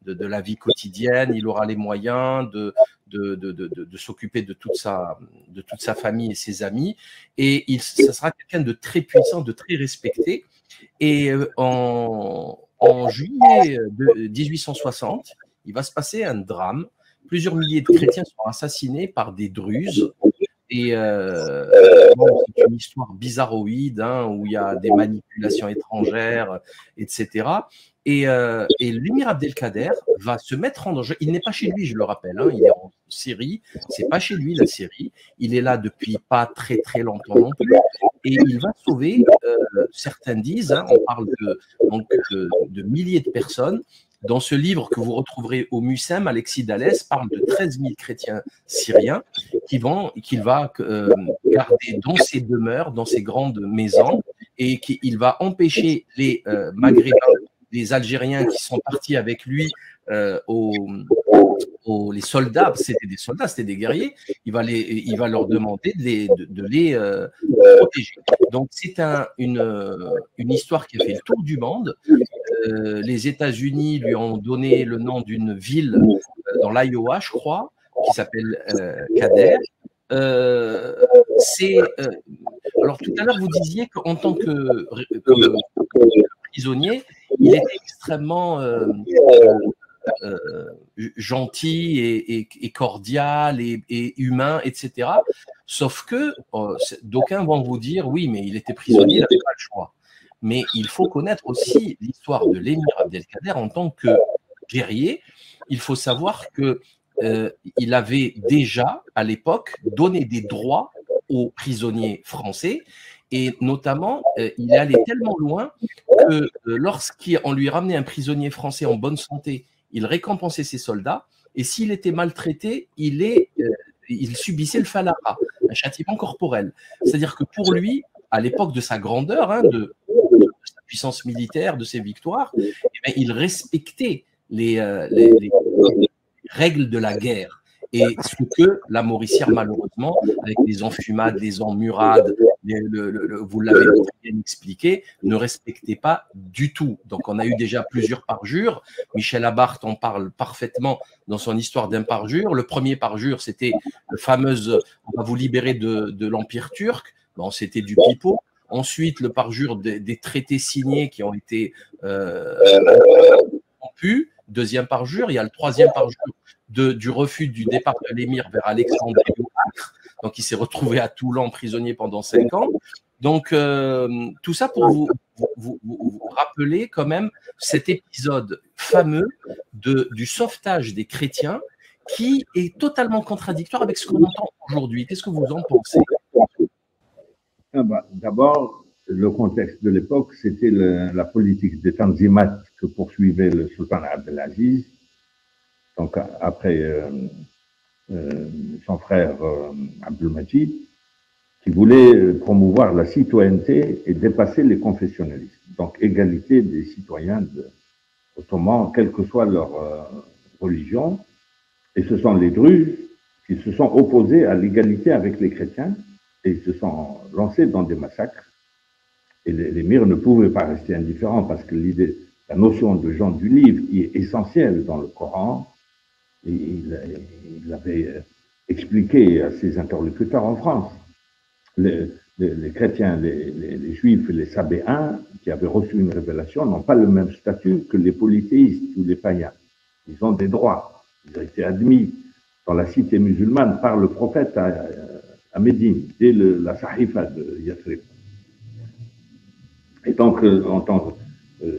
de la vie quotidienne, il aura les moyens de s'occuper de toute sa famille et ses amis, et ça sera quelqu'un de très puissant, de très respecté. Et en juillet 1860, il va se passer un drame. Plusieurs milliers de chrétiens sont assassinés par des Druzes Et bon, c'est une histoire bizarroïde, hein, où il y a des manipulations étrangères, etc. Et l'émir Abdelkader va se mettre en danger. Il n'est pas chez lui, je le rappelle, hein, il est en Syrie. C'est pas chez lui la Syrie. Il est là depuis pas très très longtemps non plus. Et il va sauver, certains disent, hein, on parle donc, de milliers de personnes. Dans ce livre que vous retrouverez au MUSEM, Alexis Dallès parle de 13 000 chrétiens syriens qu'il va garder dans ses demeures, dans ses grandes maisons, et qu'il va empêcher les Maghrébins, les Algériens qui sont partis avec lui les soldats, c'était des soldats, c'était des guerriers, il va leur demander de les protéger. Donc c'est une histoire qui a fait le tour du monde. Les États-Unis lui ont donné le nom d'une ville dans l'Iowa, je crois, qui s'appelle Kader. Alors tout à l'heure, vous disiez qu'en tant que prisonnier, il était extrêmement gentil et cordial et humain, etc. Sauf que d'aucuns vont vous dire, oui, mais il était prisonnier, il n'avait pas le choix. Mais il faut connaître aussi l'histoire de l'émir Abdelkader en tant que guerrier. Il faut savoir qu'il avait déjà, à l'époque, donné des droits aux prisonniers français. Et notamment, il est allé tellement loin que lorsqu'on lui ramenait un prisonnier français en bonne santé, il récompensait ses soldats. Et s'il était maltraité, il subissait le falara, un châtiment corporel. C'est-à-dire que pour lui, à l'époque de sa grandeur, hein, de sa puissance militaire, de ses victoires, eh bien, il respectait les règles de la guerre. Et ce que la Mauricière, malheureusement, avec les enfumades, les emmurades, vous l'avez bien expliqué, ne respectait pas du tout. Donc, on a eu déjà plusieurs parjures. Michel Abarth en parle parfaitement dans son histoire d'un parjure. Le premier parjure, c'était le fameux « on va vous libérer de l'Empire turc ». Bon, c'était du pipeau. Ensuite, le parjure des traités signés qui ont été rompus. Deuxième parjure. Il y a le troisième parjure du refus du départ de l'émir vers Alexandrie. Donc, il s'est retrouvé à Toulon prisonnier pendant 5 ans. Donc, tout ça pour vous rappeler quand même cet épisode fameux du sauvetage des chrétiens qui est totalement contradictoire avec ce qu'on entend aujourd'hui. Qu'est-ce que vous en pensez? D'abord, le contexte de l'époque, c'était la politique des Tanzimat que poursuivait le sultan Abdelaziz. Donc, après son frère Abdelmajid, qui voulait promouvoir la citoyenneté et dépasser les confessionnalistes. Donc, égalité des citoyens ottomans, quelle que soit leur religion. Et ce sont les Druzes qui se sont opposés à l'égalité avec les chrétiens et se sont lancés dans des massacres. Et l'émir ne pouvait pas rester indifférent parce que la notion de gens du livre est essentielle dans le Coran. Et il avait expliqué à ses interlocuteurs en France. Les chrétiens, les juifs et les sabéens qui avaient reçu une révélation n'ont pas le même statut que les polythéistes ou les païens. Ils ont des droits. Ils ont été admis dans la cité musulmane par le prophète à Médine, dès la Sahifa de Yathrib. Et donc,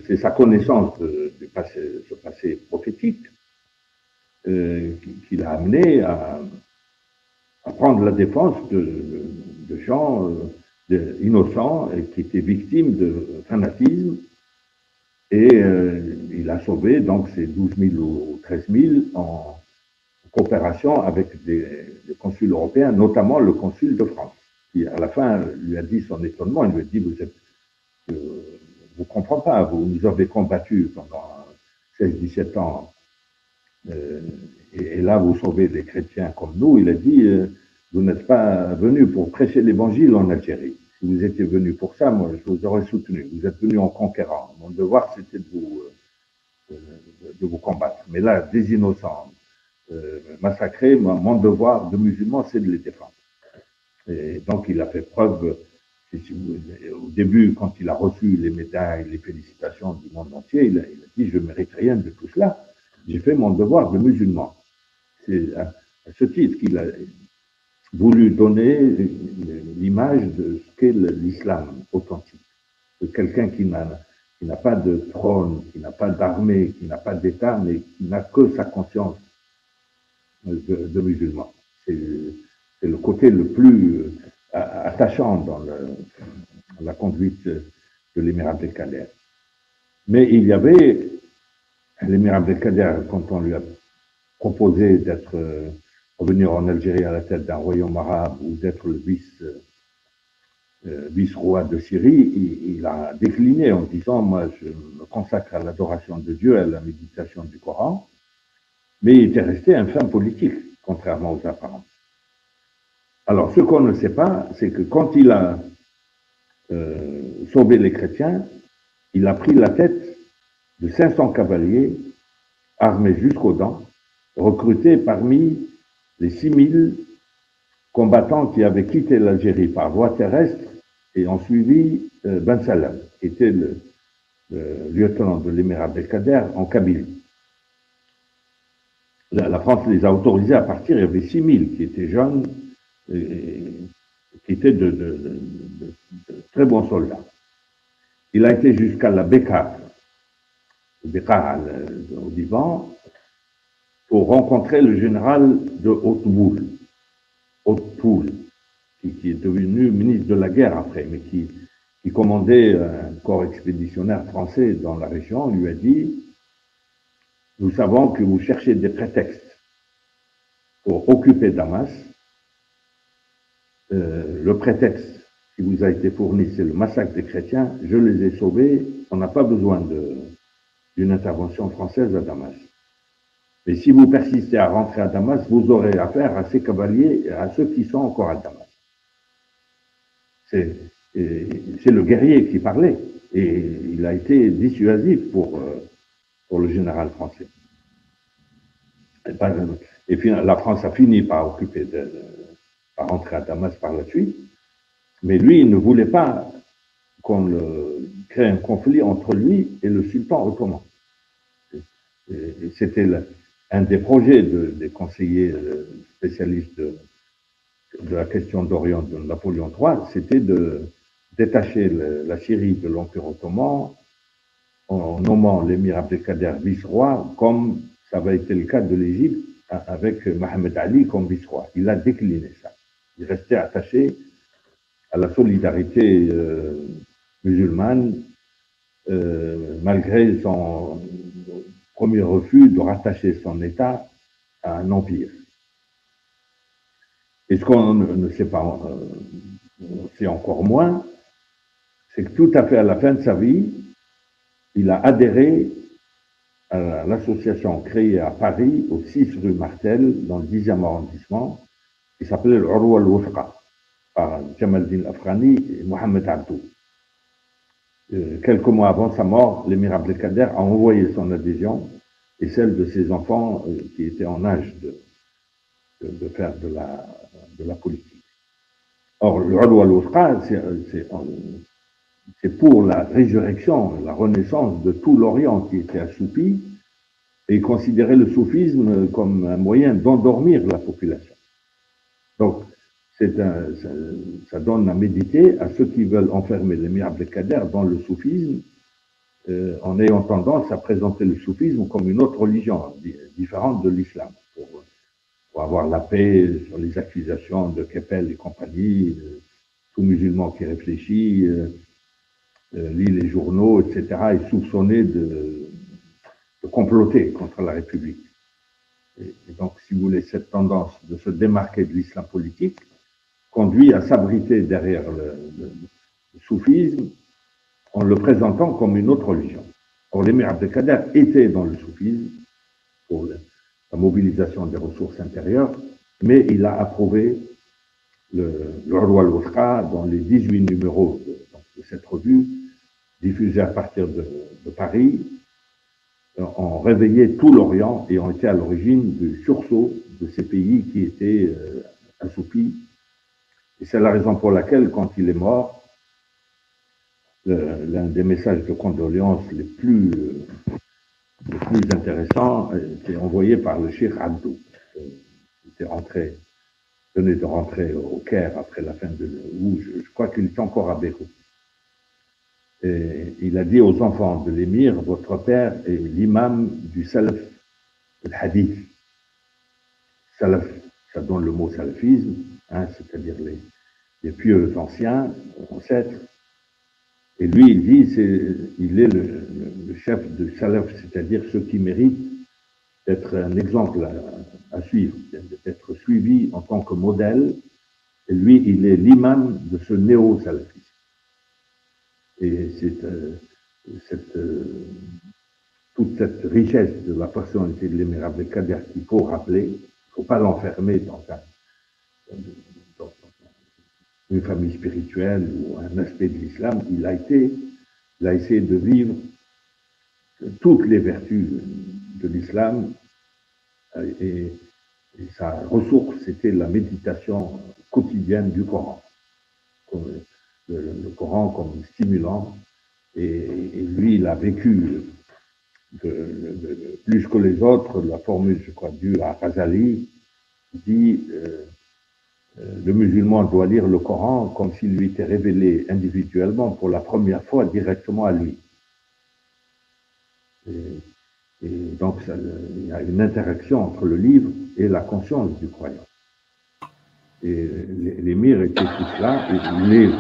c'est sa connaissance de ce passé prophétique qui l'a amené à prendre la défense de gens innocents et qui étaient victimes de fanatisme. Et il a sauvé donc ces 12 000 ou 13 000 en coopération avec des consuls européens, notamment le consul de France, qui à la fin lui a dit son étonnement. Il lui a dit, vous comprenez pas, vous nous avez combattu pendant 16-17 ans, et là vous sauvez des chrétiens comme nous. Il a dit, vous n'êtes pas venu pour prêcher l'évangile en Algérie. Si vous étiez venu pour ça, moi je vous aurais soutenu. Vous êtes venu en conquérant. Mon devoir c'était de vous combattre. Mais là, des innocents massacrés, mon devoir de musulman c'est de les défendre. Et donc il a fait preuve. Au début, quand il a reçu les médailles, les félicitations du monde entier, il a dit, je ne mérite rien de tout cela. J'ai fait mon devoir de musulman. C'est à ce titre qu'il voulu donner l'image de ce qu'est l'islam authentique, de quelqu'un qui n'a pas de trône, qui n'a pas d'armée, qui n'a pas d'État, mais qui n'a que sa conscience de musulman. C'est le côté le plus attachant dans la conduite de l'émir Abdelkader. Mais il y avait l'émir Abdelkader, quand on lui a proposé d'être revenir en Algérie à la tête d'un royaume arabe ou d'être le vice-roi de Syrie, il a décliné en disant « Moi, je me consacre à l'adoration de Dieu, à la méditation du Coran », mais il était resté un fin politique, contrairement aux apparences. Alors, ce qu'on ne sait pas, c'est que quand il a sauvé les chrétiens, il a pris la tête de 500 cavaliers armés jusqu'aux dents, recrutés parmi les 6000 combattants qui avaient quitté l'Algérie par voie terrestre et ont suivi Ben Salam, qui était le lieutenant de l'émir Abdelkader en Kabylie. La France les a autorisés à partir, il y avait 6000 qui étaient jeunes, et qui étaient de très bons soldats. Il a été jusqu'à la Bekaa, au Liban, pour rencontrer le général de Haute-Poul, qui est devenu ministre de la guerre après, mais qui commandait un corps expéditionnaire français dans la région. Il lui a dit « Nous savons que vous cherchez des prétextes pour occuper Damas. Le prétexte qui vous a été fourni, c'est le massacre des chrétiens. Je les ai sauvés. On n'a pas besoin d'une intervention française à Damas. Mais si vous persistez à rentrer à Damas, vous aurez affaire à ces cavaliers et à ceux qui sont encore à Damas. » C'est le guerrier qui parlait. Et il a été dissuasif pour le général français. Et puis la France a fini par occuper, par rentrer à Damas par la suite. Mais lui, il ne voulait pas qu'on crée un conflit entre lui et le sultan ottoman. C'était un des projets des conseillers spécialistes de la question d'Orient de Napoléon III, c'était de détacher la Syrie de l'Empire ottoman en nommant l'émir Abdelkader vice-roi, comme ça avait été le cas de l'Égypte avec Mohamed Ali comme vice-roi. Il a décliné ça. Il restait attaché à la solidarité musulmane, malgré son premier refus de rattacher son État à un empire. Et ce qu'on ne sait pas, on sait encore moins, c'est que tout à fait à la fin de sa vie, il a adhéré à l'association créée à Paris, au 6 rue Martel, dans le 10e arrondissement, qui s'appelait l'Urwa al-Wufqa, par Jamal Din Afghani et Mohamed Abdou. Quelques mois avant sa mort, l'émir Abdelkader a envoyé son adhésion et celle de ses enfants qui étaient en âge de faire de la politique. Or, l'Urwa al-Wufqa, c'est pour la résurrection, la renaissance de tout l'Orient qui était assoupi et considérait le soufisme comme un moyen d'endormir la population. Donc, ça donne à méditer à ceux qui veulent enfermer l'émir Abdelkader dans le soufisme, en ayant tendance à présenter le soufisme comme une autre religion, différente de l'islam, pour avoir la paix sur les accusations de Keppel et compagnie, tout musulman qui réfléchit, lit les journaux, etc., est soupçonné de comploter contre la République. Et donc, si vous voulez, cette tendance de se démarquer de l'islam politique conduit à s'abriter derrière le soufisme en le présentant comme une autre religion. Or, l'émir Abdelkader était dans le soufisme pour la mobilisation des ressources intérieures, mais il a approuvé l'Urwa al-Wufqa dans les 18 numéros de cette revue, diffusée à partir de Paris, ont réveillé tout l'Orient et ont été à l'origine du sursaut de ces pays qui étaient assoupis. Et c'est la raison pour laquelle, quand il est mort, l'un des messages de condoléances les plus intéressants était envoyé par le cheikh Abdou, qui était rentré venait de rentrer au Caire après la fin de... où je crois qu'il est encore à Beyrouth. Et il a dit aux enfants de l'émir, votre père est l'imam du salaf, le hadith. Salaf, ça donne le mot salafisme, hein, c'est-à-dire les pieux anciens, ancêtres. Et lui, il dit, il est le chef de salaf, c'est-à-dire ceux qui méritent d'être un exemple à suivre, d'être suivi en tant que modèle. Et lui, il est l'imam de ce néo-salafisme. Et c'est toute cette richesse de la personnalité de l'émir Abdelkader qu'il faut rappeler. Il ne faut pas l'enfermer dans une famille spirituelle ou un aspect de l'islam. Il a essayé de vivre toutes les vertus de l'islam et sa ressource, c'était la méditation quotidienne du Coran. Le Coran comme stimulant. Et lui, il a vécu plus que les autres, la formule, je crois, due à Ghazali, dit le musulman doit lire le Coran comme s'il lui était révélé individuellement pour la première fois directement à lui. Et donc, il y a une interaction entre le livre et la conscience du croyant. Et l'émir était tout cela, il est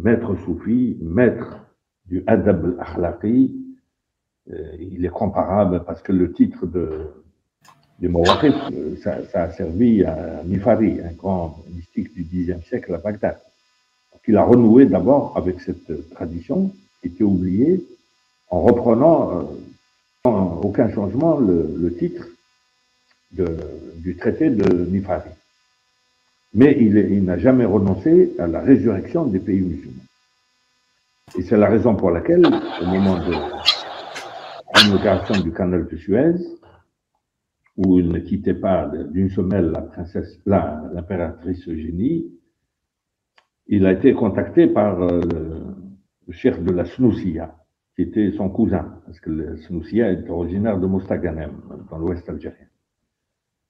maître soufi, maître du adab al-akhlaqi. Il est comparable parce que le titre des Mawaqif, ça a servi à Nifari, un grand mystique du Xe siècle à Bagdad. Donc, il a renoué d'abord avec cette tradition qui était oubliée en reprenant sans aucun changement le titre du traité de Nifari. Mais il n'a jamais renoncé à la résurrection des pays musulmans. Et c'est la raison pour laquelle, au moment de l'inauguration du canal de Suez, où il ne quittait pas d'une semelle l'impératrice Eugénie, il a été contacté par le cheikh de la Snoussia, qui était son cousin, parce que la Snoussia est originaire de Mostaganem, dans l'ouest algérien.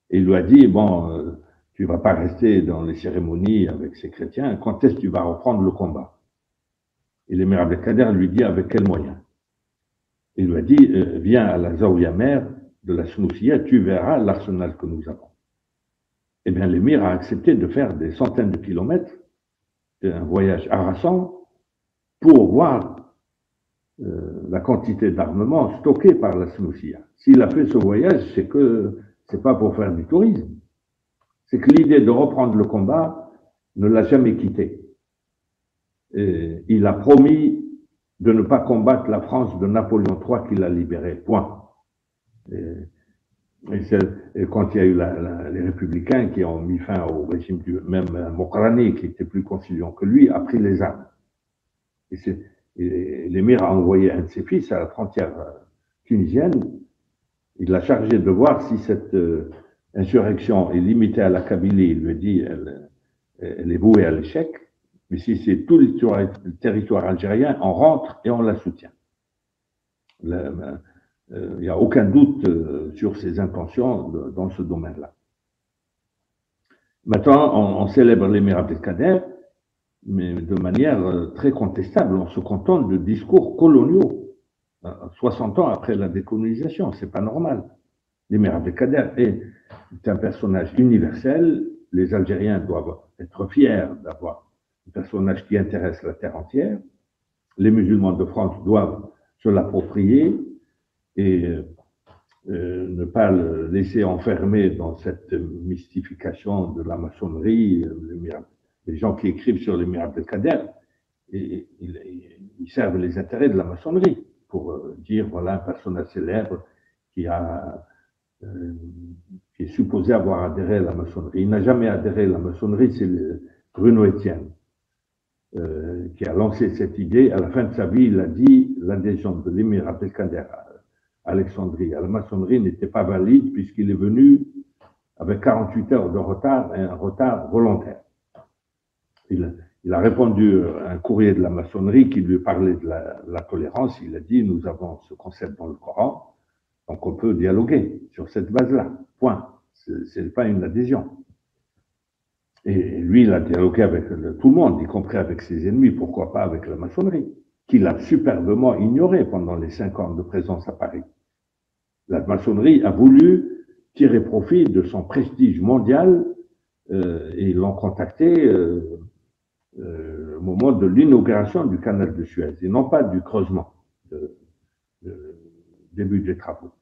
Et il lui a dit, bon, tu ne vas pas rester dans les cérémonies avec ces chrétiens, quand est-ce que tu vas reprendre le combat? Et l'émir Abdelkader lui dit, avec quels moyens? Il lui a dit, viens à la Zaouia mère de la Snoussia, tu verras l'arsenal que nous avons. Eh bien, l'émir a accepté de faire des centaines de kilomètres, un voyage harassant, pour voir la quantité d'armement stocké par la Snoussia. S'il a fait ce voyage, c'est que c'est pas pour faire du tourisme. C'est que l'idée de reprendre le combat ne l'a jamais quitté. Et il a promis de ne pas combattre la France de Napoléon III qu'il a libérée. Point. Et quand il y a eu les républicains qui ont mis fin au régime même Mokrani, qui était plus conciliant que lui, a pris les armes. Et l'émir a envoyé un de ses fils à la frontière tunisienne. Il l'a chargé de voir si cette insurrection est limitée à la Kabylie. Il lui a dit elle est vouée à l'échec. Mais si c'est tout le territoire algérien, on rentre et on la soutient. Il n'y a aucun doute sur ses intentions dans ce domaine-là. Maintenant, on célèbre l'émir Abdelkader, mais de manière très contestable. On se contente de discours coloniaux, 60 ans après la décolonisation. C'est pas normal. L'émir Abdelkader est un personnage universel. Les Algériens doivent être fiers d'avoir un personnage qui intéresse la terre entière. Les musulmans de France doivent se l'approprier et ne pas le laisser enfermer dans cette mystification de la maçonnerie. Les gens qui écrivent sur l'émir Abdelkader, ils servent les intérêts de la maçonnerie pour dire voilà un personnage célèbre qui est supposé avoir adhéré à la maçonnerie. Il n'a jamais adhéré à la maçonnerie, c'est Bruno Etienne qui a lancé cette idée. À la fin de sa vie, il a dit l'adhésion de l'émir Abdelkader à Alexandrie à la maçonnerie n'était pas valide puisqu'il est venu avec 48 heures de retard et un retard volontaire. Il a répondu à un courrier de la maçonnerie qui lui parlait de la tolérance. Il a dit nous avons ce concept dans le Coran, donc on peut dialoguer sur cette base-là. Point. Ce n'est pas une adhésion. Et lui, il a dialogué avec tout le monde, y compris avec ses ennemis, pourquoi pas avec la maçonnerie, qu'il a superbement ignoré pendant les 5 ans de présence à Paris. La maçonnerie a voulu tirer profit de son prestige mondial et l'ont contacté au moment de l'inauguration du canal de Suez, et non pas du creusement, début des travaux.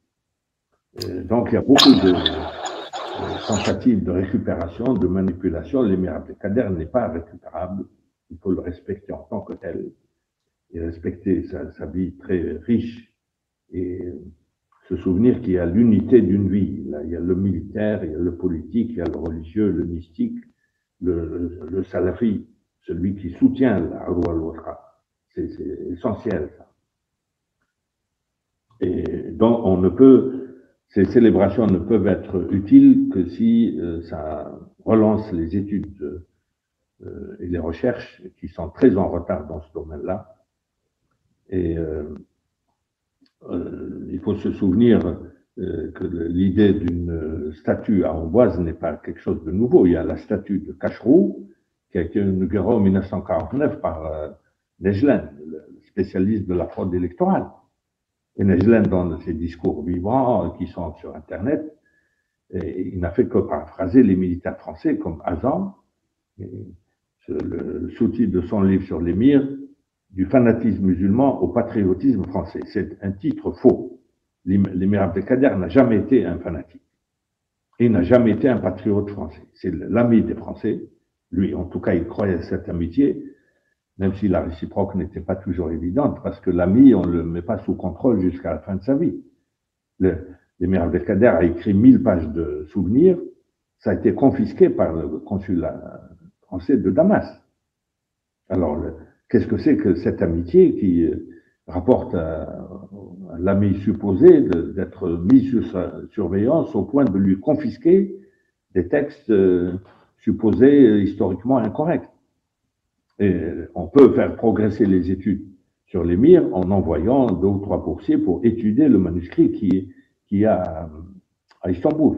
Donc il y a beaucoup de tentatives de récupération, de manipulation. L'émir Abdelkader n'est pas récupérable, il faut le respecter en tant que tel, et respecter sa vie très riche, et se souvenir qu'il y a l'unité d'une vie. Là, il y a le militaire, il y a le politique, il y a le religieux, le mystique, le salafi, celui qui soutient la Arwa al-Watra. C'est essentiel, ça. Et donc, ces célébrations ne peuvent être utiles que si ça relance les études et les recherches qui sont très en retard dans ce domaine-là. Et il faut se souvenir que l'idée d'une statue à Amboise n'est pas quelque chose de nouveau. Il y a la statue de Cacheroux, qui a été inaugurée en 1949 par Nejlen, le spécialiste de la fraude électorale. Et Nejlen, dans ses discours vivants qui sont sur Internet, il n'a fait que paraphraser les militaires français comme Hazan. Le sous-titre de son livre sur l'émir, du fanatisme musulman au patriotisme français. C'est un titre faux. L'émir Abdelkader n'a jamais été un fanatique. Il n'a jamais été un patriote français. C'est l'ami des Français. Lui, en tout cas, il croyait à cette amitié, même si la réciproque n'était pas toujours évidente, parce que l'ami, on ne le met pas sous contrôle jusqu'à la fin de sa vie. L'émir Abdelkader a écrit 1000 pages de souvenirs. Ça a été confisqué par le consulat français de Damas. Alors, qu'est-ce que c'est que cette amitié qui rapporte à l'ami supposé d'être mis sous sa surveillance au point de lui confisquer des textes supposés historiquement incorrects? Et on peut faire progresser les études sur l'émir en envoyant 2 ou 3 boursiers pour étudier le manuscrit qui y a à Istanbul.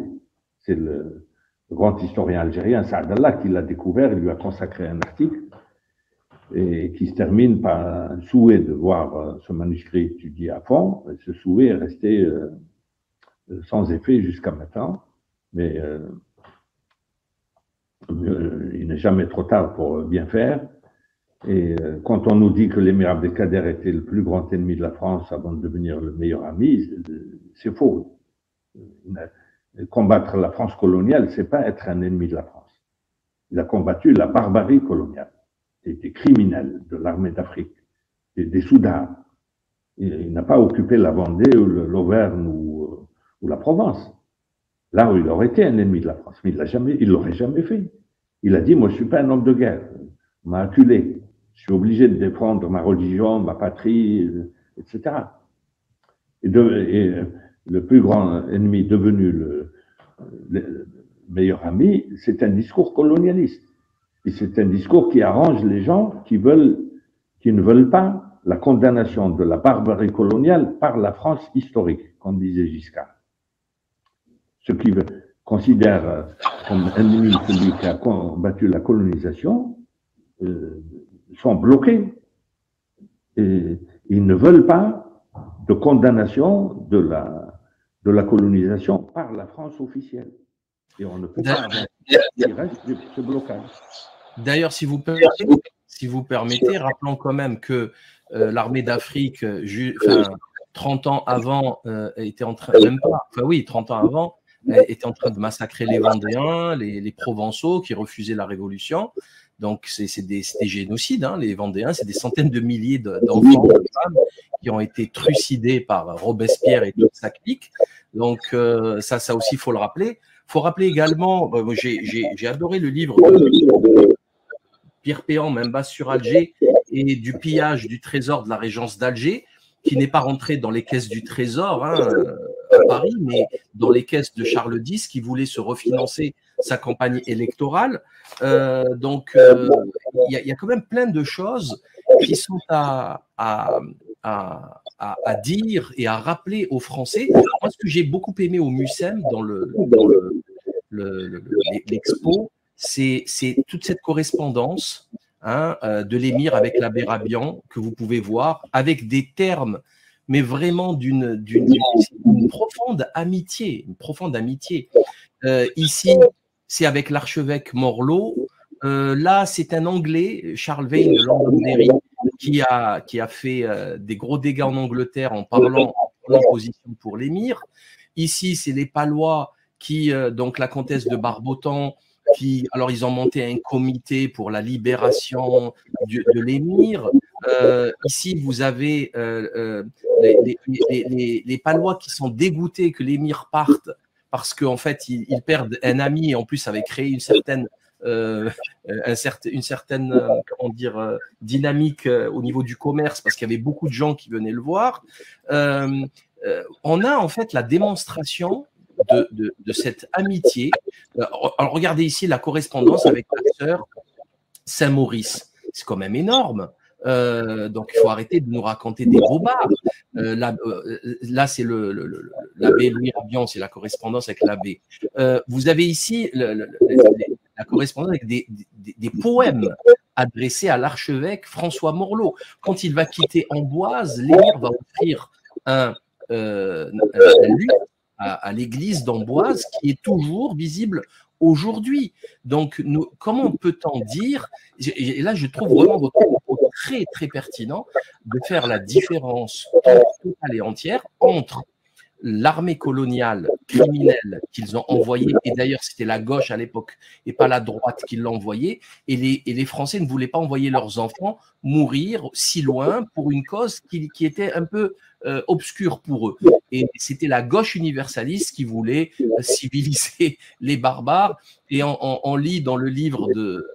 C'est le grand historien algérien Saad Allah qui l'a découvert, il lui a consacré un article, et qui se termine par un souhait de voir ce manuscrit étudié à fond. Et ce souhait est resté sans effet jusqu'à maintenant, mais il n'est jamais trop tard pour bien faire. Et quand on nous dit que l'émir Abdelkader était le plus grand ennemi de la France avant de devenir le meilleur ami, c'est faux. Combattre la France coloniale, c'est pas être un ennemi de la France. Il a combattu la barbarie coloniale, des criminels de l'armée d'Afrique, des Soudards. Il n'a pas occupé la Vendée ou l'Auvergne ou la Provence. Là où il aurait été un ennemi de la France, mais il l'aurait jamais fait. Il a dit, moi je suis pas un homme de guerre, on m'a acculé, je suis obligé de défendre ma religion, ma patrie, etc. Et le plus grand ennemi devenu le meilleur ami, c'est un discours colonialiste. Et c'est un discours qui arrange les gens qui ne veulent pas la condamnation de la barbarie coloniale par la France historique, comme disait Giscard. Ceux qui considèrent comme ennemi celui qui a combattu la colonisation sont bloqués. Et ils ne veulent pas de condamnation de la colonisation par la France officielle. Et on ne peut pas avoir ce blocage. D'ailleurs, si vous permettez, rappelons quand même que l'armée d'Afrique, 30 ans avant, était en train, même pas, enfin oui, 30 ans avant, était en train de massacrer les Vendéens, les Provençaux qui refusaient la révolution. Donc, c'est des génocides, hein, les Vendéens, c'est des centaines de milliers d'enfants, de femmes qui ont été trucidés par Robespierre et toute sa clique. Donc, ça aussi, il faut le rappeler. Il faut rappeler également, j'ai adoré le livre de Pierre Péan, Membas sur Alger, et du pillage du trésor de la régence d'Alger, qui n'est pas rentré dans les caisses du trésor à Paris, mais dans les caisses de Charles X, qui voulait se refinancer sa campagne électorale. Donc, il y a quand même plein de choses qui sont à dire et à rappeler aux Français. Moi, ce que j'ai beaucoup aimé au MUSEM, dans l'expo, c'est toute cette correspondance de l'émir avec l'abbé Rabian que vous pouvez voir, avec des termes, mais vraiment d'une profonde amitié, ici, c'est avec l'archevêque Morlot. Là, c'est un Anglais, Charles Vane de Londonderry, qui a fait des gros dégâts en Angleterre en prenant position pour l'émir. Ici, c'est les Palois qui, donc la comtesse de Barbotan, alors ils ont monté un comité pour la libération de l'émir. Ici, vous avez les Palois qui sont dégoûtés que l'émir parte parce qu'en fait, ils perdent un ami et en plus, ça avait créé une certaine comment dire, dynamique au niveau du commerce parce qu'il y avait beaucoup de gens qui venaient le voir. On a en fait la démonstration de cette amitié. Alors, regardez ici la correspondance avec la sœur Saint-Maurice. C'est quand même énorme. Donc, il faut arrêter de nous raconter des bobards. Là, c'est l'abbé Louis Rabian, c'est la correspondance avec l'abbé. Vous avez ici la correspondance avec des poèmes adressés à l'archevêque François Morlot. Quand il va quitter Amboise, l'émir va offrir un luth à l'église d'Amboise qui est toujours visible aujourd'hui. Donc, comment peut-on dire, et là je trouve vraiment votre propos très très pertinent, de faire la différence totale et entière entre l'armée coloniale criminelle qu'ils ont envoyée, et d'ailleurs c'était la gauche à l'époque et pas la droite qui l'a envoyée, et les Français ne voulaient pas envoyer leurs enfants mourir si loin pour une cause qui était un peu obscure pour eux. Et c'était la gauche universaliste qui voulait civiliser les barbares. Et on lit dans le livre de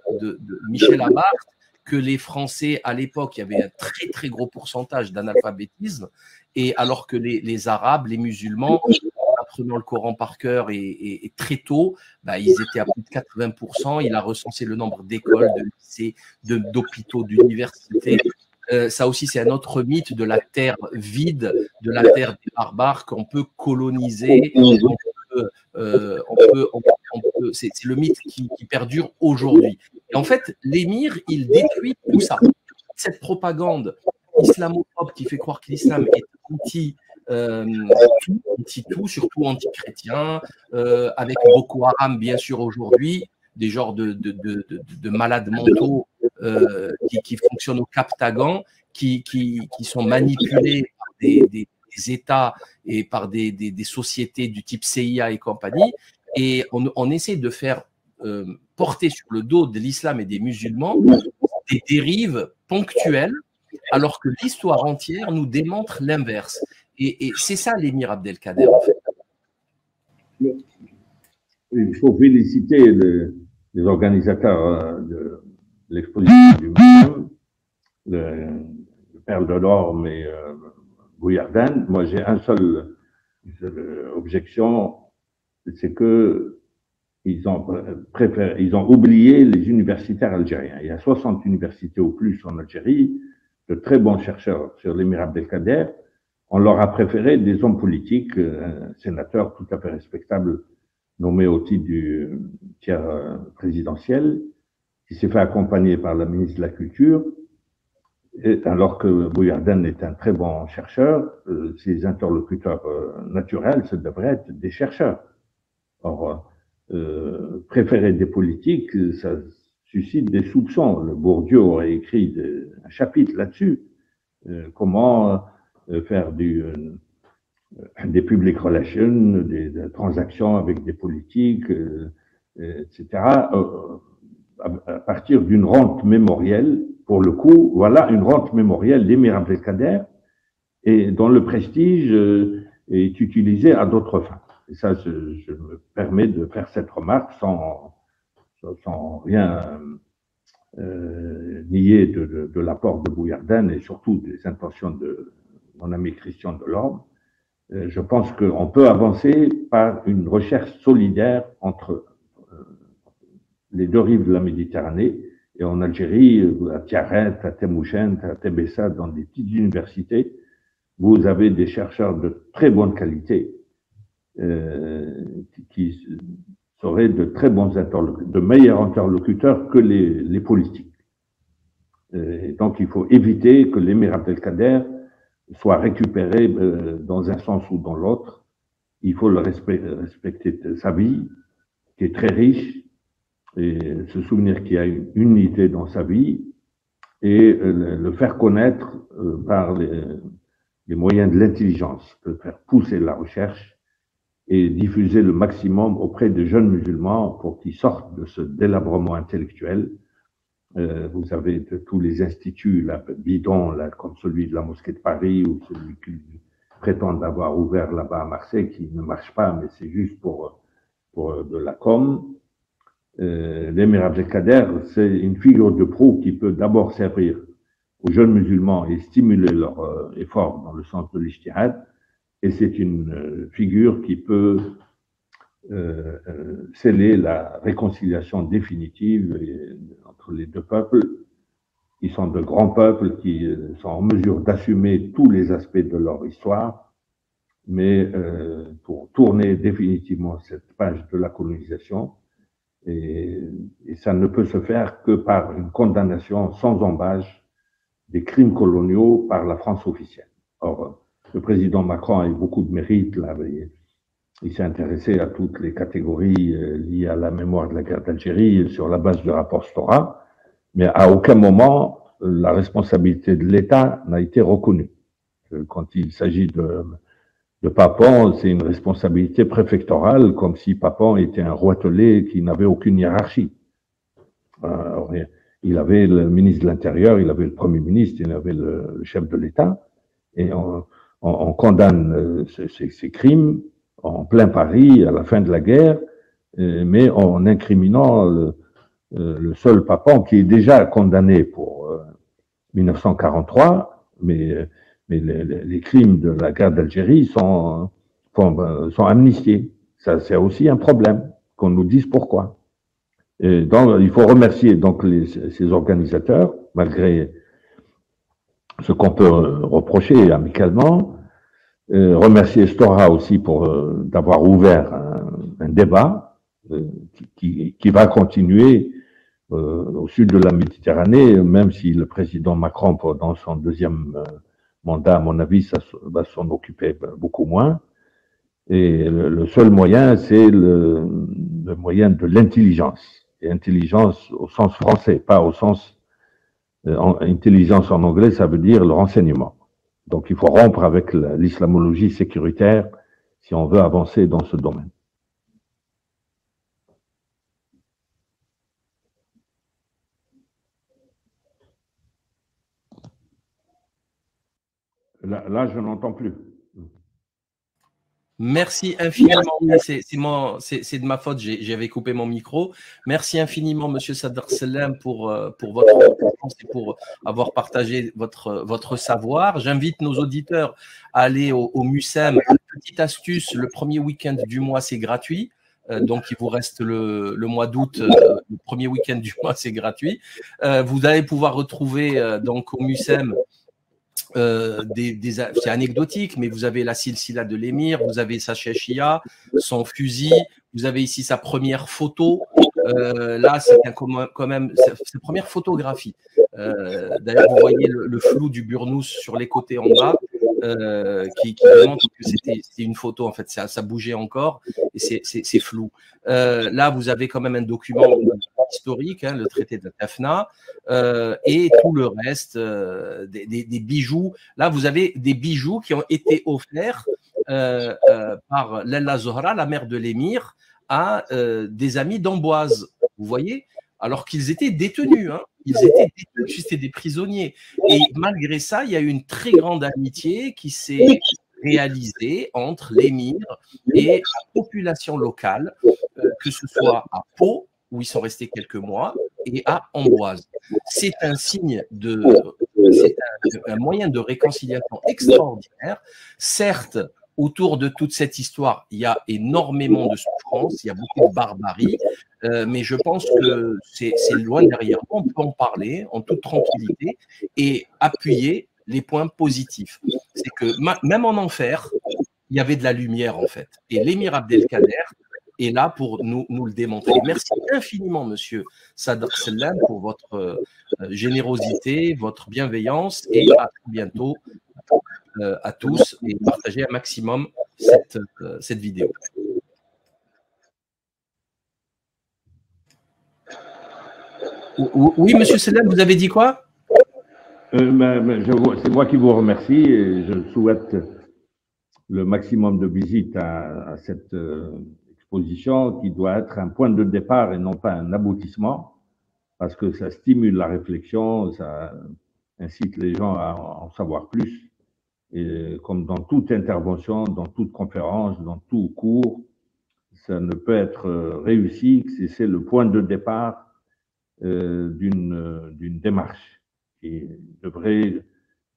Michel Abarth que les Français, à l'époque, il y avait un très très gros pourcentage d'analphabétisme, et alors que les Arabes, les musulmans, apprenant le Coran par cœur et très tôt, ils étaient à plus de 80%. Il a recensé le nombre d'écoles, de lycées, d'hôpitaux, d'universités. Ça aussi, c'est un autre mythe de la terre vide, de la terre des barbares qu'on peut coloniser. C'est le mythe qui perdure aujourd'hui. Et en fait, l'émir, il détruit tout ça. Cette propagande islamophobe qui fait croire que l'islam est anti-tout, surtout anti-chrétien, avec Boko Haram, bien sûr, aujourd'hui, des genres de malades mentaux qui fonctionnent au Captagan, qui sont manipulés par des États et par des sociétés du type CIA et compagnie. Et on essaie de faire porter sur le dos de l'islam et des musulmans des dérives ponctuelles, alors que l'histoire entière nous démontre l'inverse. Et c'est ça l'émir Abdelkader, en fait. Il faut féliciter les organisateurs de l'exposition du muséum, le Perle de l'Orme et Bouillardin. Moi, j'ai une seule objection, c'est que ils ont oublié les universitaires algériens. Il y a 60 universités ou plus en Algérie, de très bons chercheurs sur l'émir Abdelkader. On leur a préféré des hommes politiques, un sénateur tout à fait respectable, nommé au titre du tiers présidentiel, qui s'est fait accompagner par la ministre de la Culture, alors que Bouillardin est un très bon chercheur, ses interlocuteurs naturels, ce devraient être des chercheurs. Or, préférer des politiques, ça suscite des soupçons. Le Bourdieu aurait écrit un chapitre là-dessus. Comment faire des public relations, des transactions avec des politiques, etc. À partir d'une rente mémorielle, pour le coup, voilà une rente mémorielle d'émir Abdelkader, et dont le prestige est utilisé à d'autres fins. Et ça, je me permets de faire cette remarque sans rien nier de l'apport de Bouillardin et surtout des intentions de mon ami Christian Delorme. Je pense qu'on peut avancer par une recherche solidaire entre les deux rives de la Méditerranée, et en Algérie, à Tiaret, à Temouchent, à Tébessa, dans des petites universités, vous avez des chercheurs de très bonne qualité qui seraient de très bons interlocuteurs, de meilleurs interlocuteurs que les politiques. Et donc, il faut éviter que l'émir Abdelkader soit récupéré dans un sens ou dans l'autre. Il faut le respecter sa vie, qui est très riche, et se souvenir qu'il y a une unité dans sa vie, et le faire connaître par les moyens de l'intelligence, de faire pousser la recherche et diffuser le maximum auprès des jeunes musulmans pour qu'ils sortent de ce délabrement intellectuel. Vous avez tous les instituts là, bidons, là, comme celui de la mosquée de Paris ou celui qui prétendent avoir ouvert là-bas à Marseille, qui ne marche pas, mais c'est juste pour de la com. L'émir Abdelkader, c'est une figure de proue qui peut d'abord servir aux jeunes musulmans et stimuler leur effort dans le sens de l'ijtihad, et c'est une figure qui peut sceller la réconciliation définitive entre les deux peuples. Ils sont de grands peuples qui sont en mesure d'assumer tous les aspects de leur histoire, mais pour tourner définitivement cette page de la colonisation, et ça ne peut se faire que par une condamnation sans embâche des crimes coloniaux par la France officielle. Or, le président Macron a eu beaucoup de mérite, là, il s'est intéressé à toutes les catégories liées à la mémoire de la guerre d'Algérie sur la base du rapport Stora, mais à aucun moment la responsabilité de l'État n'a été reconnue. Quand il s'agit de Papan, c'est une responsabilité préfectorale, comme si Papan était un roitelet qui n'avait aucune hiérarchie. Il avait le ministre de l'Intérieur, il avait le Premier ministre, il avait le chef de l'État, et on condamne ces crimes en plein Paris, à la fin de la guerre, mais en incriminant le seul Papan qui est déjà condamné pour 1943, mais les crimes de la guerre d'Algérie sont amnistiés. Ça, c'est aussi un problème, qu'on nous dise pourquoi. Et donc, il faut remercier donc ces organisateurs, malgré ce qu'on peut reprocher amicalement. Remercier Stora aussi pour d'avoir ouvert un débat qui va continuer au sud de la Méditerranée, même si le président Macron, dans son deuxième mandat, à mon avis, ça va s'en occuper beaucoup moins. Et le seul moyen, c'est le moyen de l'intelligence. Et intelligence au sens français, pas au sens intelligence en anglais, ça veut dire le renseignement. Donc il faut rompre avec l'islamologie sécuritaire si on veut avancer dans ce domaine. Là je n'entends plus. Merci infiniment. C'est de ma faute, j'avais coupé mon micro. Merci infiniment, Monsieur Sadr Salem, pour votre présence et pour avoir partagé votre savoir. J'invite nos auditeurs à aller au MUSEM. Petite astuce, le premier week-end du mois, c'est gratuit. Donc, il vous reste le mois d'août, le premier week-end du mois, c'est gratuit. Vous allez pouvoir retrouver donc au MUSEM c'est anecdotique, mais vous avez la silsila de l'émir, vous avez sa chechia, son fusil, vous avez ici sa première photo. Là, c'est quand même sa première photographie. D'ailleurs, vous voyez le flou du burnous sur les côtés en bas, qui démontre que c'était une photo, en fait, ça bougeait encore, et c'est flou. Là, vous avez quand même un document historique, hein, le traité de Tafna, et tout le reste, des bijoux. Là, vous avez des bijoux qui ont été offerts par Lalla Zohra, la mère de l'émir, à des amis d'Amboise, vous voyez, alors qu'ils étaient détenus, hein. Ils étaient détenus, c'était des prisonniers. Et malgré ça, il y a eu une très grande amitié qui s'est réalisée entre l'émir et la population locale, que ce soit à Pau, où ils sont restés quelques mois, et à Amboise. C'est un signe c'est un moyen de réconciliation extraordinaire. Certes, autour de toute cette histoire, il y a énormément de souffrance, il y a beaucoup de barbarie, mais je pense que c'est loin derrière. On peut en parler en toute tranquillité et appuyer les points positifs. C'est que même en enfer, il y avait de la lumière en fait. Et l'émir Abdelkader est là pour nous le démontrer. Merci infiniment, monsieur Sadr Sellam, pour votre générosité, votre bienveillance, et à très bientôt à tous, et partagez un maximum cette vidéo. Oui, monsieur Sellam, vous avez dit quoi? C'est moi qui vous remercie, et je souhaite le maximum de visites à cette exposition qui doit être un point de départ et non pas un aboutissement, parce que ça stimule la réflexion, ça incite les gens à en savoir plus. Et comme dans toute intervention, dans toute conférence, dans tout cours, ça ne peut être réussi que c'est le point de départ d'une démarche qui devrait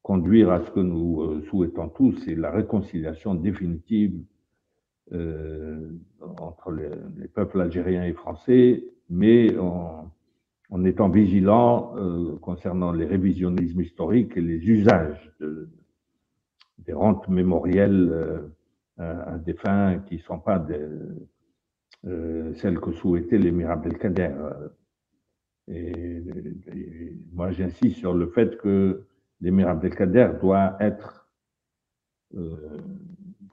conduire à ce que nous souhaitons tous, c'est la réconciliation définitive entre les peuples algériens et français, mais en étant vigilant concernant les révisionnismes historiques et les usages des rentes mémorielles à des fins qui ne sont pas celles que souhaitait l'émir Abdelkader. Et moi, j'insiste sur le fait que l'émir Abdelkader doit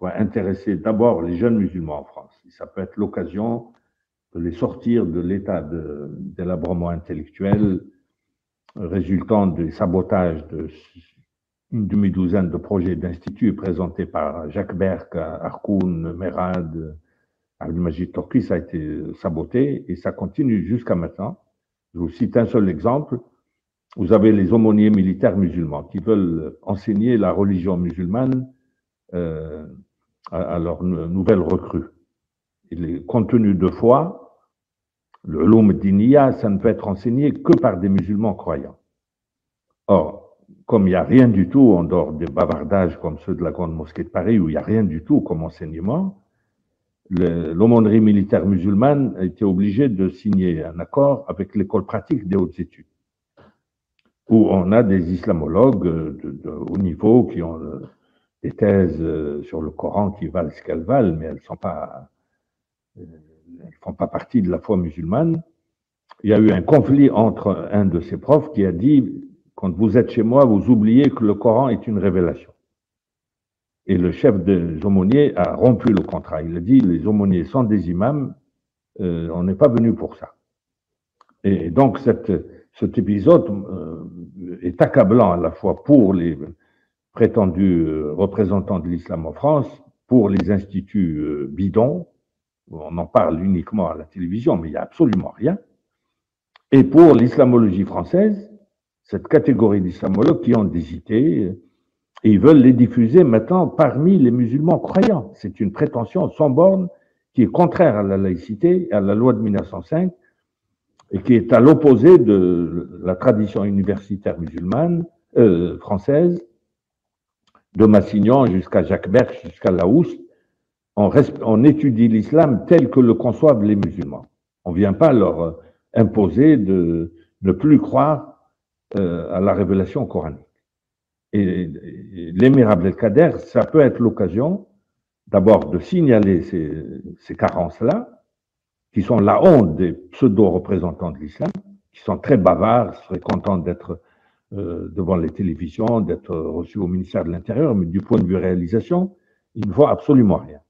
intéresser d'abord les jeunes musulmans en France. Et ça peut être l'occasion de les sortir de l'état d'élabrement intellectuel résultant des sabotages d'une demi-douzaine de projets d'instituts présentés par Jacques Berck, Harkoun, Merad, Abdelmajid Torki. Ça a été saboté et ça continue jusqu'à maintenant. Je vous cite un seul exemple. Vous avez les aumôniers militaires musulmans qui veulent enseigner la religion musulmane à leurs nouvelles recrues. Et les contenus de foi, le Ulum Diniya, ça ne peut être enseigné que par des musulmans croyants. Or, comme il n'y a rien du tout en dehors des bavardages comme ceux de la Grande Mosquée de Paris, où il n'y a rien du tout comme enseignement, l'aumônerie militaire musulmane a été obligée de signer un accord avec l'école pratique des hautes études, où on a des islamologues de haut niveau qui ont des thèses sur le Coran qui valent ce qu'elles valent, mais elles ne font pas partie de la foi musulmane. Il y a eu un conflit entre un de ces profs qui a dit « Quand vous êtes chez moi, vous oubliez que le Coran est une révélation ». Et le chef des aumôniers a rompu le contrat. Il a dit, les aumôniers sont des imams, on n'est pas venu pour ça. Et donc cet épisode est accablant à la fois pour les prétendus représentants de l'islam en France, pour les instituts bidons, on en parle uniquement à la télévision, mais il n'y a absolument rien, et pour l'islamologie française, cette catégorie d'islamologues qui ont des idées, et ils veulent les diffuser maintenant parmi les musulmans croyants. C'est une prétention sans borne qui est contraire à la laïcité, à la loi de 1905, et qui est à l'opposé de la tradition universitaire musulmane, française, de Massignon jusqu'à Jacques Berck, jusqu'à Laouste. On étudie l'islam tel que le conçoivent les musulmans. On ne vient pas leur imposer de ne plus croire à la révélation coranique. Et l'émir Abdelkader, ça peut être l'occasion d'abord de signaler ces carences-là, qui sont la honte des pseudo-représentants de l'islam, qui sont très bavards, seraient contents d'être devant les télévisions, d'être reçus au ministère de l'Intérieur, mais du point de vue réalisation, ils ne voient absolument rien.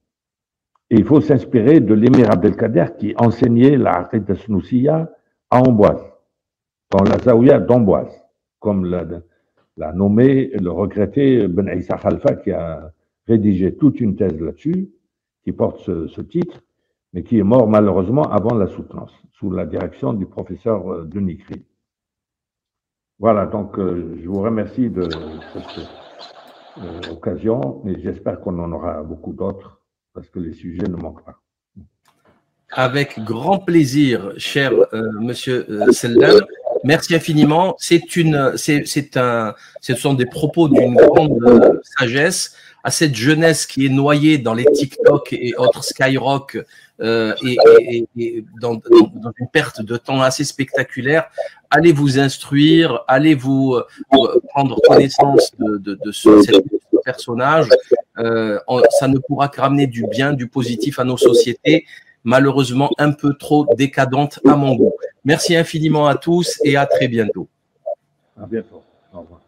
Et il faut s'inspirer de l'émir Abdelkader qui enseignait la Aqida Snoussia à Amboise, dans la Zaouia d'Amboise, comme l'a nommé le regretté Ben Issa Khalfa, qui a rédigé toute une thèse là-dessus, qui porte ce titre, mais qui est mort malheureusement avant la soutenance, sous la direction du professeur Denis Cri. Voilà, donc je vous remercie de cette occasion, et j'espère qu'on en aura beaucoup d'autres, parce que les sujets ne manquent pas. Avec grand plaisir, cher monsieur Sellam. Merci infiniment. Ce sont des propos d'une grande sagesse à cette jeunesse qui est noyée dans les TikTok et autres Skyrock et dans une perte de temps assez spectaculaire. Allez vous instruire, allez vous prendre connaissance de ce personnage. Ça ne pourra que ramener du bien, du positif à nos sociétés. malheureusement un peu trop décadente à mon goût. Merci infiniment à tous et à très bientôt. À bientôt. Au revoir.